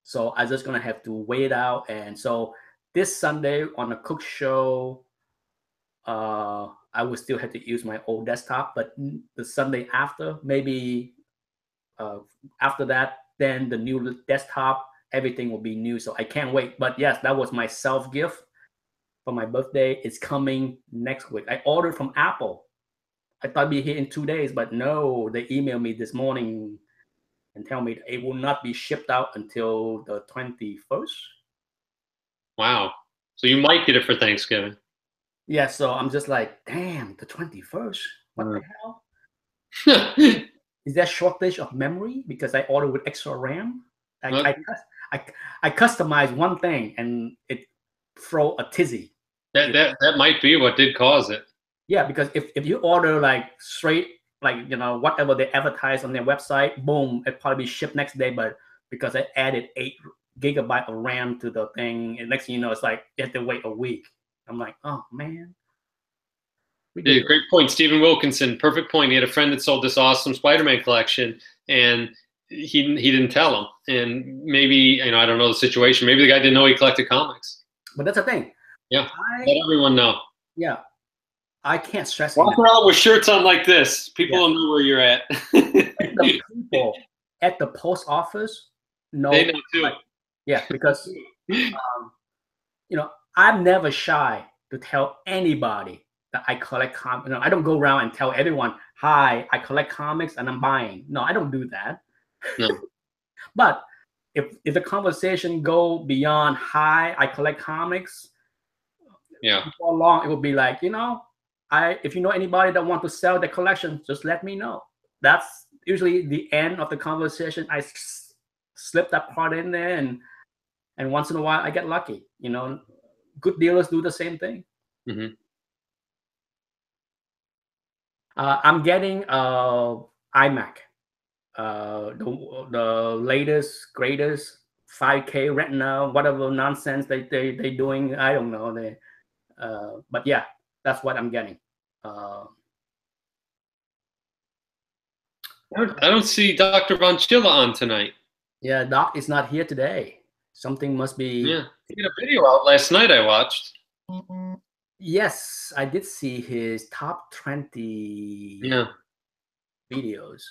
So I'm just going to have to wait out. And so this Sunday on the Cook Show, I will still have to use my old desktop. But the Sunday after, maybe after that, then the new desktop, everything will be new. So I can't wait. But yes, that was my self-gift. for my birthday. It's coming next week. I ordered from Apple. I thought it'd be here in 2 days, but no, they emailed me this morning and tell me it will not be shipped out until the 21st. Wow. So you might get it for Thanksgiving. Yeah, so I'm just like, damn, the 21st? What the hell? Is there shortage of memory because I ordered with extra RAM? I customized one thing and it throw a tizzy. That might be what did cause it. Yeah, because if you order like straight, like, you know, whatever they advertise on their website, boom, it probably be shipped next day. But because I added 8 GB of RAM to the thing, and next thing you know, it's like you have to wait a week. I'm like, oh man. Yeah, great point. Stephen Wilkinson, perfect point. He had a friend that sold this awesome Spider-Man collection, and he didn't tell him. And maybe, you know, I don't know the situation. Maybe the guy didn't know he collected comics. But that's the thing. Yeah, let everyone know. Yeah, I can't stress. Walk around with shirts on like this. People don't know where you're at. The people at the post office know. They know too. Yeah, because you know, I'm never shy to tell anybody that I collect comics. You know, I don't go around and tell everyone, "Hi, I collect comics and I'm buying." No, I don't do that. No. But if the conversation go beyond, "Hi, I collect comics," yeah, before long it will be like, you know, if you know anybody that want to sell their collection, just let me know. That's usually the end of the conversation. I slip that part in there, and once in a while I get lucky. You know, good dealers do the same thing. Mm-hmm. I'm getting iMac, the latest, greatest 5K Retina, whatever nonsense they doing. I don't know. But yeah, that's what I'm getting. I don't see Dr. Von Chilla on tonight. Yeah, Doc is not here today. Something must be. Yeah, he had a video out last night I watched. Yes, I did see his top 20 videos.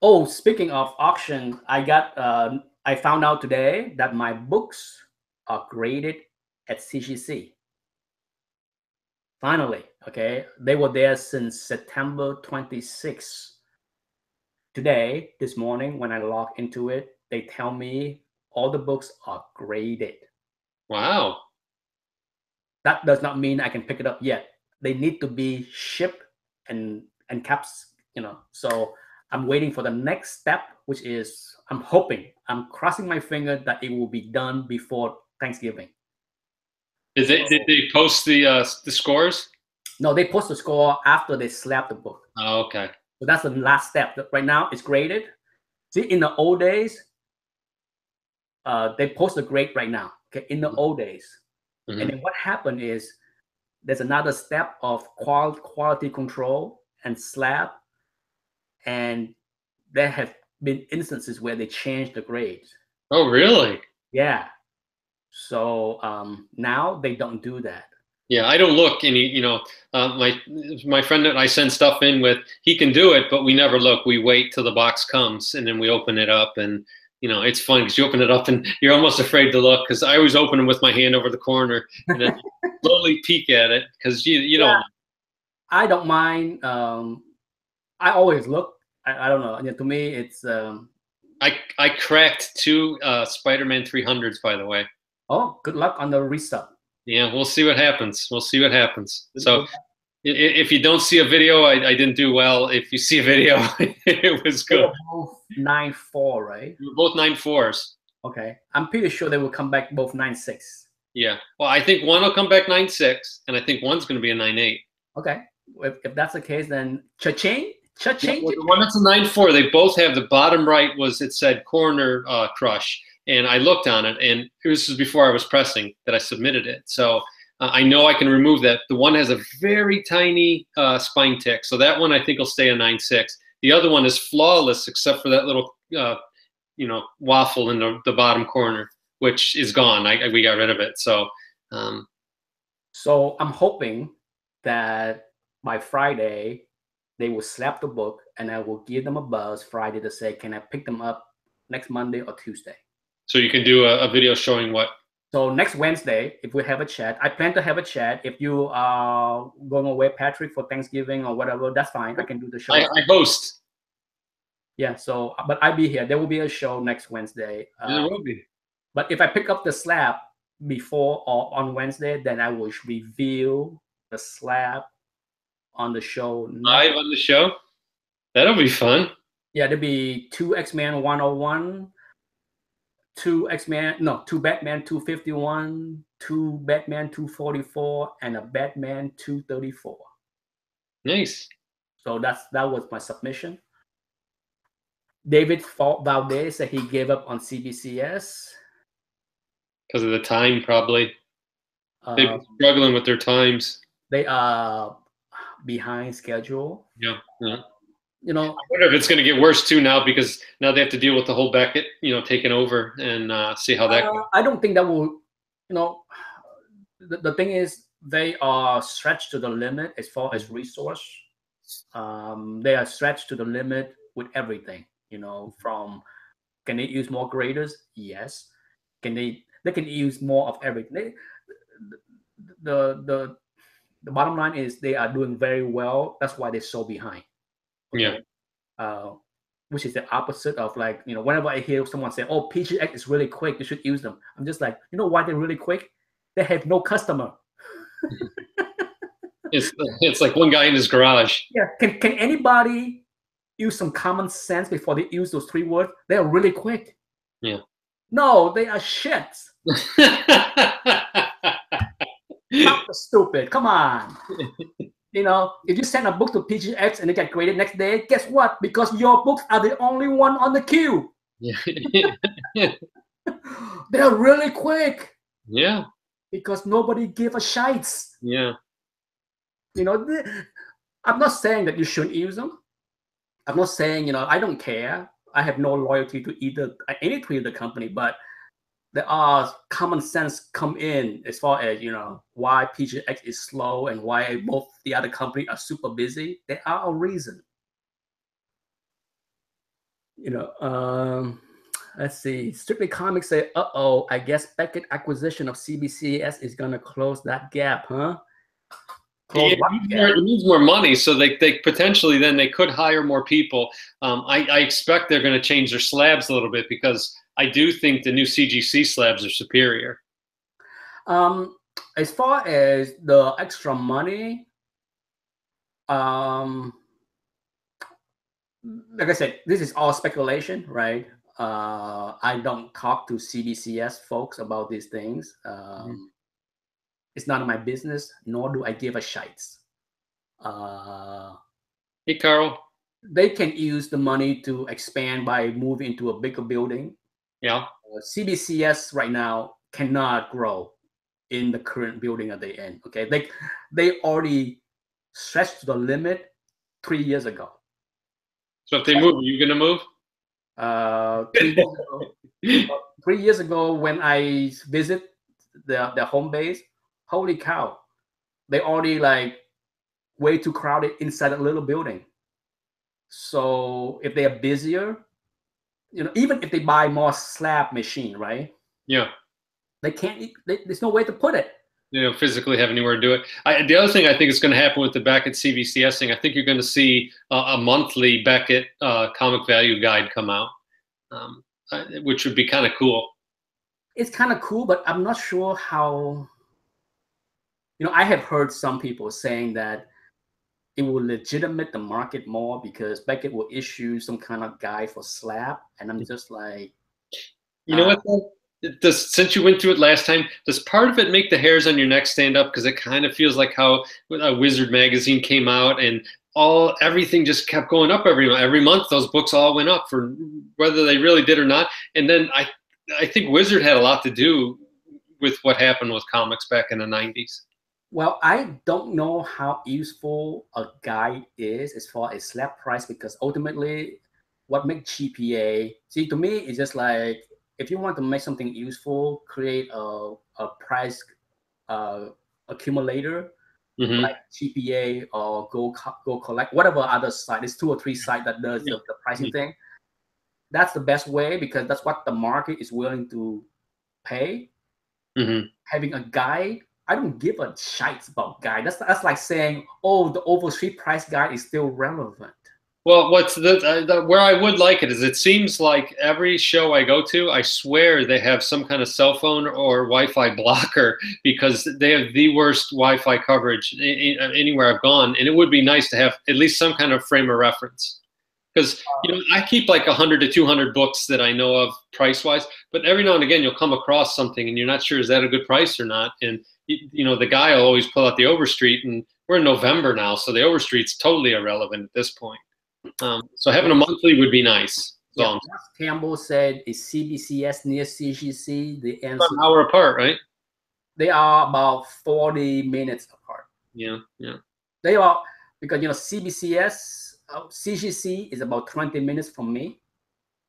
Oh, speaking of auction, I found out today that my books are graded at CGC. Finally, okay, they were there since September 26th. Today, this morning, when I log into it, they tell me all the books are graded. Wow. That does not mean I can pick it up yet. They need to be shipped and caps, you know. So I'm waiting for the next step, which is I'm crossing my finger that it will be done before Thanksgiving. Did they post the scores? No, they post the score after they slap the book. Oh, okay. So that's the last step. Right now, it's graded. See, in the old days, they post the grade right now. Okay, in the old days, and then what happened is there's another step of quality control and slab, and there have been instances where they changed the grades. Oh, really? Yeah. So now they don't do that. Yeah, I don't look any. You know, my friend that I send stuff in with, he can do it, but we never look. We wait till the box comes and then we open it up, and you know, it's fun because you open it up and you're almost afraid to look, because I always open them with my hand over the corner and then slowly peek at it because you don't. I don't mind. I always look. I don't know. To me, it's. I cracked 2 Spider-Man 300s, by the way. Oh, good luck on the resub. Yeah, we'll see what happens. We'll see what happens. So if you don't see a video, I didn't do well. If you see a video, it was good. They were both 9.4, right? We were both 9.4s. Okay. I'm pretty sure they will come back both 9.6. Yeah. Well, I think one will come back 9.6, and I think one's going to be a 9.8. Okay. If that's the case, then cha-ching. Cha-ching. Well, the one that's a 9.4, they both have the bottom right it said corner crush. And I looked on it, and this was before I was pressing that I submitted it. So I know I can remove that. The one has a very tiny spine tick. So that one I think will stay a 9.6. The other one is flawless except for that little, waffle in the bottom corner, which is gone. We got rid of it. So so I'm hoping that by Friday, they will slap the book, and I will give them a buzz Friday to say, can I pick them up next Monday or Tuesday? So you can do a video showing what? So next Wednesday, if we have a chat, I plan to have a chat. If you are going away, Patrick, for Thanksgiving or whatever, that's fine. I can do the show. I host. Yeah. So, but I'll be here. There will be a show next Wednesday. There will be. But if I pick up the slab before or on Wednesday, then I will reveal the slab on the show. Live on the show. That'll be fun. Yeah, there'll be 2 X-Men 101, 2 X-Men, no, 2 Batman 251, 2 Batman 244, and a Batman 234. Nice. So that was my submission. David Valdez said he gave up on CBCS. Because of the time, probably. They've been struggling with their times. They are behind schedule. Yeah. You know, I wonder if it's going to get worse too now, because now they have to deal with the whole Beckett, taking over, and see how that goes. I don't think that will, the thing is, they are stretched to the limit as far as resource. They are stretched to the limit with everything, from, can they use more graders? Yes. They can use more of everything. The bottom line is they are doing very well. That's why they're so behind. Okay? Yeah. Which is the opposite of, like, whenever I hear someone say, "Oh, PGX is really quick, you should use them," I'm just like, you know why they're really quick? They have no customer. It's like one guy in his garage. Yeah. Can anybody use some common sense before they use those 3 words? They are really quick. Yeah. No, they are shits. Not stupid. Come on. If you send a book to PGX and it get graded next day, guess what? Because your books are the only one on the queue. Yeah. They're really quick. Yeah. Because nobody give a shites. Yeah. I'm not saying that you shouldn't use them. I'm not saying, I don't care. I have no loyalty to any three of the company, but there are common sense come in as far as, why PGX is slow and why both the other company are super busy. There are a reason. Let's see. Strictly Comics say, I guess Beckett acquisition of CBCS is going to close that gap, huh? It needs more money, so they potentially then they could hire more people. I expect they're going to change their slabs a little bit, because I do think the new CGC slabs are superior. As far as the extra money, like I said, this is all speculation, right? I don't talk to CBCS folks about these things. It's none of my business, nor do I give a shites. Hey, Carl. They can use the money to expand by moving into a bigger building. Yeah. CBCS right now cannot grow in the current building that they're in. Okay, they already stretched to the limit 3 years ago. So if they move, are you going to move? 3 years ago, when I visit their home base, holy cow, they already way too crowded inside a little building. So if they are busier, even if they buy more slab machine, right? Yeah. They can't. There's no way to put it. Physically have anywhere to do it. The other thing I think is going to happen with the Beckett CBCS thing, I think you're going to see a monthly Beckett comic value guide come out, which would be kind of cool. It's kind of cool, but I'm not sure how. I have heard some people saying that it will legitimate the market more because Beckett will issue some kind of guide for slab, and I'm just like, you know what? Since you went through it last time, does part of it make the hairs on your neck stand up? Because it kind of feels like how Wizard magazine came out, and everything just kept going up every month. Those books all went up, for whether they really did or not. And then I think Wizard had a lot to do with what happened with comics back in the 90s. Well, I don't know how useful a guide is as far as slab price, because ultimately what makes GPA, see, to me, it's just like, if you want to make something useful, create a price accumulator, like GPA or Go Collect, whatever other site. There's 2 or 3 sites that does the pricing thing. That's the best way, because that's what the market is willing to pay. Mm-hmm. Having a guide, I don't give a shite about guide. That's like saying, oh, the Overstreet price guide is still relevant. Well, what's where I would like it is it seems like every show I go to, I swear they have some kind of cell phone or Wi-Fi blocker because they have the worst Wi-Fi coverage anywhere I've gone, and it would be nice to have at least some kind of frame of reference. Because I keep like 100 to 200 books that I know of price-wise, but every now and again you'll come across something and you're not sure is that a good price or not, and the guy will always pull out the Overstreet, and we're in November now, so the Overstreet's totally irrelevant at this point. So having a monthly would be nice. Yeah, Campbell said, is CBCS near CGC? The answer, about an hour apart, right? They are about 40 minutes apart. Yeah. They are, because CBCS, CGC is about 20 minutes from me,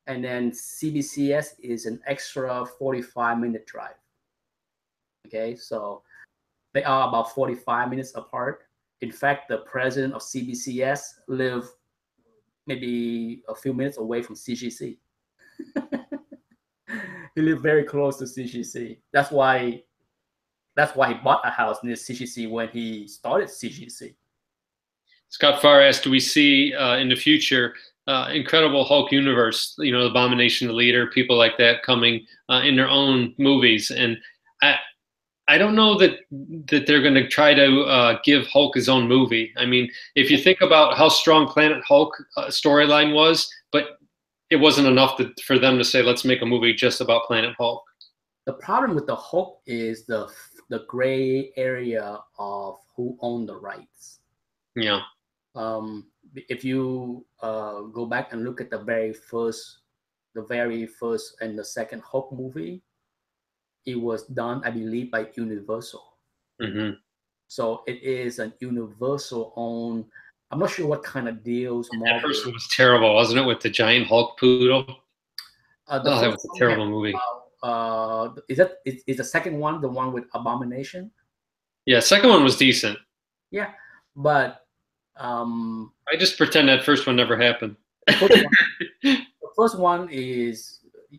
and then CBCS is an extra 45-minute drive. Okay, so they are about 45 minutes apart. In fact, the president of CBCS live maybe a few minutes away from CGC. He lived very close to CGC. That's why he bought a house near CGC when he started CGC. Scott Farr asked, do we see in the future Incredible Hulk universe, Abomination the Leader, people like that coming in their own movies? And I don't know that they're going to try to give Hulk his own movie. I mean, if you think about how strong Planet Hulk storyline was, but it wasn't enough for them to say, let's make a movie just about Planet Hulk. The problem with the Hulk is the gray area of who owned the rights. Yeah. If you go back and look at the very first and the second Hulk movie, it was done, I believe, by Universal. Mm-hmm. So it is an Universal owned. I'm not sure what kind of deals. That first one was terrible, wasn't it, with the giant Hulk poodle? That was a terrible movie. Is the second one the one with Abomination? Yeah, second one was decent. Yeah, but I just pretend that first one never happened. The first one is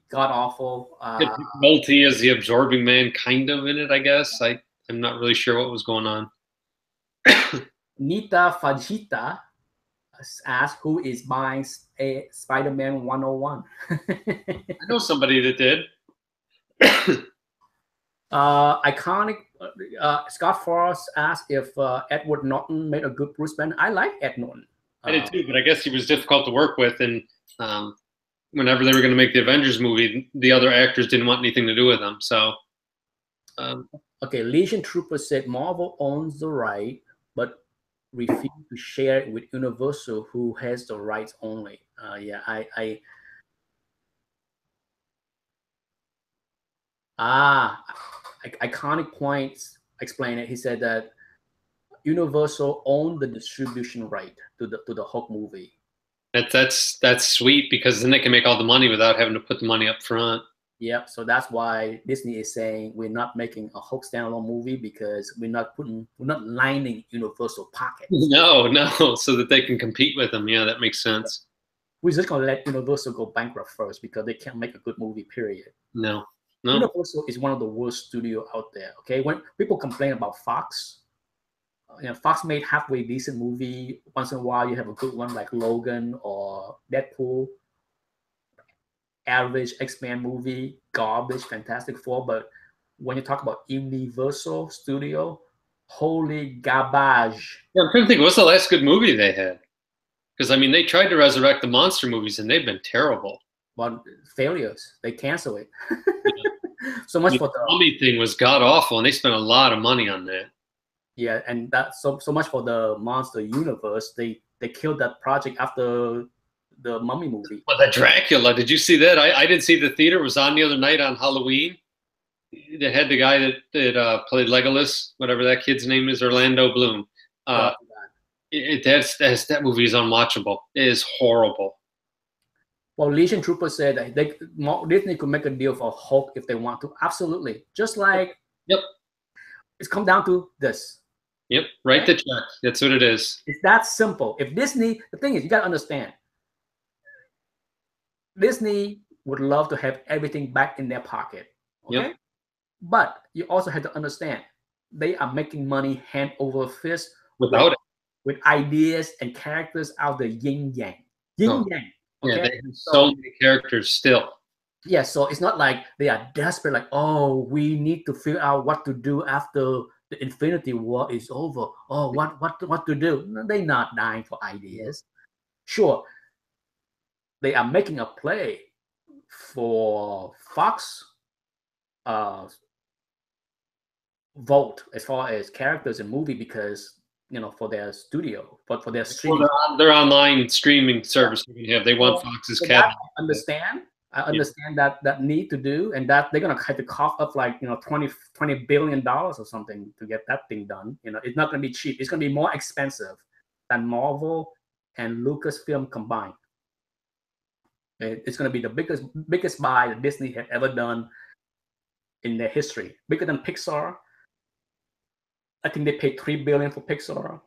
god awful. Multi as the absorbing man, kind of in it, I guess. I'm not really sure what was going on. Nita Fajita asked, who is buying a Spider-Man 101? I know somebody that did. Iconic. Scott Frost asked if Edward Norton made a good Bruce Banner. I like Ed Norton. I did too, but I guess he was difficult to work with, and whenever they were going to make the Avengers movie, the other actors didn't want anything to do with them. So, okay, Legion Trooper said Marvel owns the right, but refuse to share it with Universal, who has the rights only. Iconic Points explained it. He said that Universal owned the distribution right to the Hulk movie. That's sweet, because then they can make all the money without having to put the money up front. Yep. So that's why Disney is saying we're not making a Hulk standalone movie, because we're not lining Universal pockets. No, so that they can compete with them. Yeah, that makes sense. We're just gonna let Universal go bankrupt first, because they can't make a good movie. Period. No. Universal is one of the worst studio out there. Okay, when people complain about Fox, Fox made halfway decent movie. Once in a while, you have a good one like Logan or Deadpool. Average X-Men movie, garbage. Fantastic Four. But when you talk about Universal Studio, holy garbage. Yeah, I'm trying to think, what's the last good movie they had? Because I mean, they tried to resurrect the monster movies, and they've been terrible. But failures. They cancel it. So much for the Mummy thing was god awful, and they spent a lot of money on that. Yeah, and that so much for the monster universe. They killed that project after the Mummy movie. Well, the Dracula, did you see that? I didn't see the theater. It was on the other night on Halloween. They had the guy that played Legolas, whatever that kid's name is, Orlando Bloom. That movie is unwatchable. It is horrible. Well, Legion Trooper said that Disney could make a deal for Hulk if they want to. Absolutely. Just like, yep. It's come down to this. Yep. Write the check. That's what it is. It's that simple. If Disney, the thing is, you got to understand, Disney would love to have everything back in their pocket. Okay. Yep. But you also have to understand they are making money hand over fist Without it. with ideas and characters out the yin yang. Yin yang. Yeah, Okay. they have so many characters still. Yeah, so it's not like they are desperate, like, oh, we need to figure out what to do after the Infinity War is over. Oh, what to do? No, they're not dying for ideas. Sure, they are making a play for Fox vote as far as characters in movie because for their studio, but for their streaming, their online streaming service they want Fox's catalog. I understand that need to do, and that they're gonna have to cough up like $20 billion or something to get that thing done. It's not gonna be cheap. It's gonna be more expensive than Marvel and Lucasfilm combined. It's gonna be the biggest buy that Disney had ever done in their history, bigger than Pixar. I think they paid $3 billion for Pixar.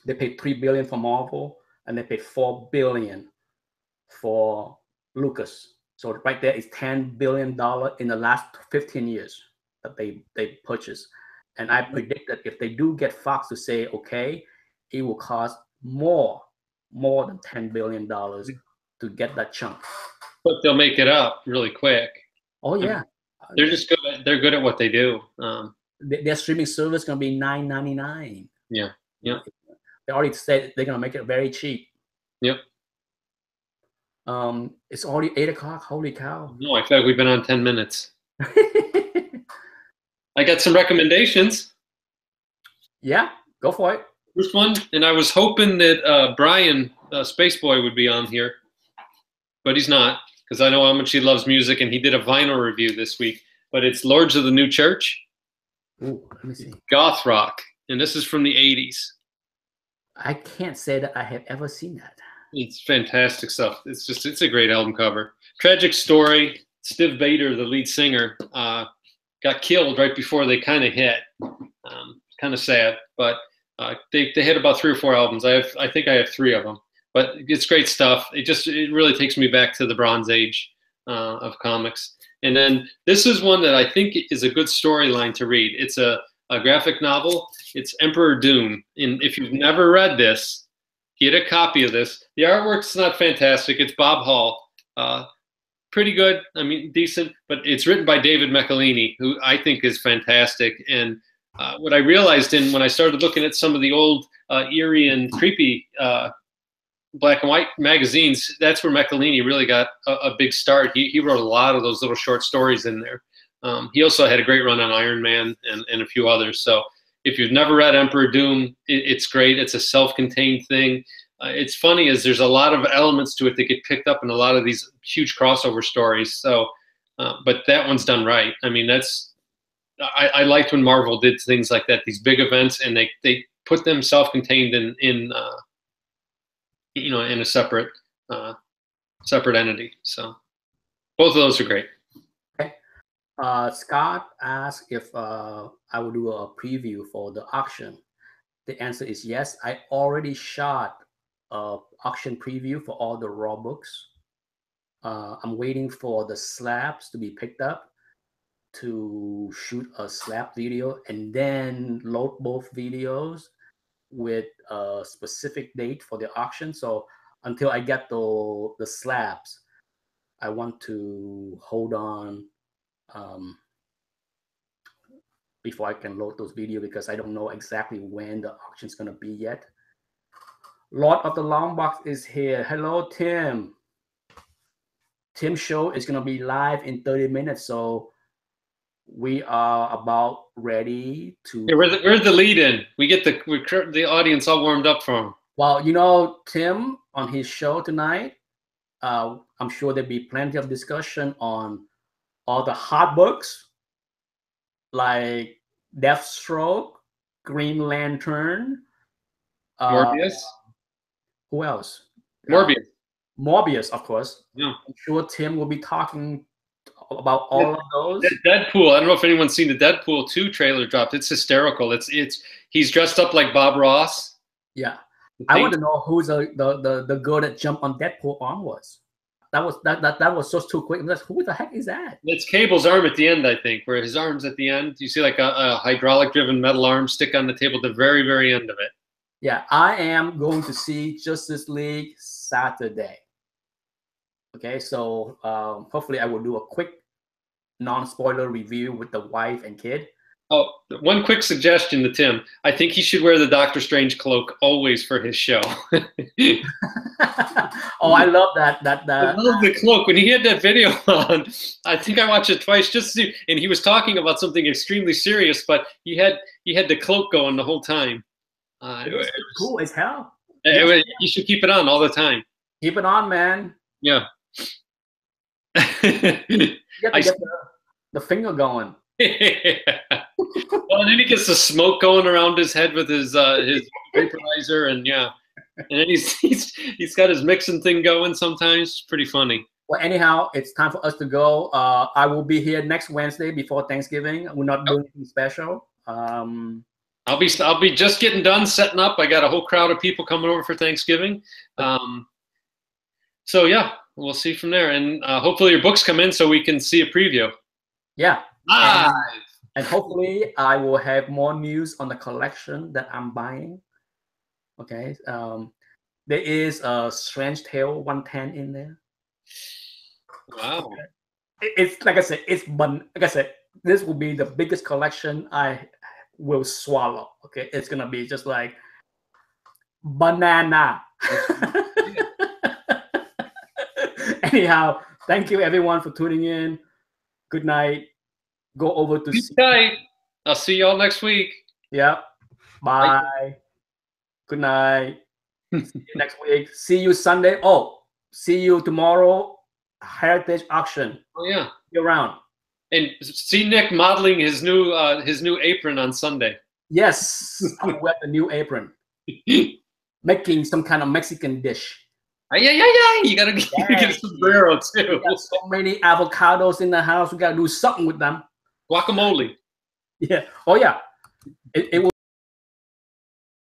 They paid $3 billion for Marvel, and they paid $4 billion for Lucas. So right there is $10 billion in the last 15 years that they purchased. And I predict that if they do get Fox to say okay, it will cost more than $10 billion to get that chunk. But they'll make it up really quick. Oh yeah, they're just good. They're good at what they do. Their streaming service is gonna be $9.99. Yeah. They already said they're gonna make it very cheap. Yep. It's already 8 o'clock. Holy cow! No, I feel like we've been on 10 minutes. I got some recommendations. Yeah, go for it. First one, and I was hoping that Brian Spaceboy would be on here, but he's not because I know how much he loves music, and he did a vinyl review this week. But it's Lords of the New Church. Ooh, let me see. Goth rock, and this is from the 80s. I can't say that I have ever seen that. It's fantastic stuff. It's a great album cover. Tragic story. Stiv Bader, the lead singer, got killed right before they kind of hit. Kind of sad, but they had about 3 or 4 albums. I think I have 3 of them, but it's great stuff. It really takes me back to the Bronze Age of comics. And then this is one that I think is a good storyline to read. It's a graphic novel. It's Emperor Doom. And if you've never read this, get a copy of this. The artwork's not fantastic. It's Bob Hall. Pretty good. I mean, decent. But it's written by David Michelinie, who I think is fantastic. And what I realized when I started looking at some of the old eerie and creepy black and white magazines, that's where Michelinie really got a big start. He wrote a lot of those little short stories in there. He also had a great run on Iron Man and a few others. So if you've never read Emperor Doom, it's great. It's a self-contained thing. It's funny as there's a lot of elements to it that get picked up in a lot of these huge crossover stories. So, but that one's done right. I mean, I liked when Marvel did things like that, these big events, and they put them self-contained in a separate entity. So both of those are great. Okay. Scott asked if I would do a preview for the auction. The answer is yes. I already shot a auction preview for all the raw books. I'm waiting for the slabs to be picked up to shoot a slab video and then load both videos with a specific date for the auction. So until I get the slabs, I want to hold on before I can load those videos because I don't know exactly when the auction is going to be yet. Lord of the Long Box is here. Hello, Tim. Tim's show is going to be live in 30 minutes. So we are about ready to. Hey, where's the lead in? We get the audience all warmed up for him. Well, Tim on his show tonight, I'm sure there'll be plenty of discussion on all the hot books like Deathstroke, Green Lantern, Morbius. Who else? Morbius, of course. Yeah. I'm sure Tim will be talking about all of those. Deadpool. I don't know if anyone's seen the Deadpool 2 trailer dropped. It's hysterical. He's dressed up like Bob Ross. Yeah. I want to know who's the girl that jumped on Deadpool arm was. That was just too quick. I'm like, who the heck is that? It's Cable's arm at the end, I think, where his arm's at the end. You see like a hydraulic-driven metal arm stick on the table at the very, very end of it. Yeah, I am going to see Justice League Saturday. Okay, so hopefully I will do a quick non-spoiler review with the wife and kid. Oh, one quick suggestion to Tim. I think he should wear the Doctor Strange cloak always for his show. Oh, I love that. I love the cloak. When he had that video on, I think I watched it twice just to see, and he was talking about something extremely serious, but he had the cloak going the whole time. It was cool as hell. You should keep it on all the time. Keep it on, man. Yeah. You have to get the finger going. Well, and then he gets the smoke going around his head with his vaporizer, and yeah, and then he's got his mixing thing going. Sometimes it's pretty funny. Well, anyhow, it's time for us to go. I will be here next Wednesday before Thanksgiving. We're not doing anything special. I'll be just getting done setting up. I got a whole crowd of people coming over for Thanksgiving. So yeah, we'll see from there, and hopefully your books come in so we can see a preview. Yeah. And hopefully I will have more news on the collection that I'm buying. Okay. There is a Strange Tale 110 in there. Wow. Okay. It's like I said, this will be the biggest collection I will swallow. Okay. It's gonna be just like banana. Anyhow, thank you everyone for tuning in. Good night. Go over to Good night. I'll see y'all next week. Yep. Bye. Good night. See you next week. See you Sunday. Oh, see you tomorrow. Heritage auction. Oh yeah. Be around. And see Nick modeling his new apron on Sunday. Yes, I'll wear the new apron. Making some kind of Mexican dish. Yeah. You gotta get a sombrero too. We got so many avocados in the house. We gotta do something with them. Guacamole. Yeah. Oh yeah. It will.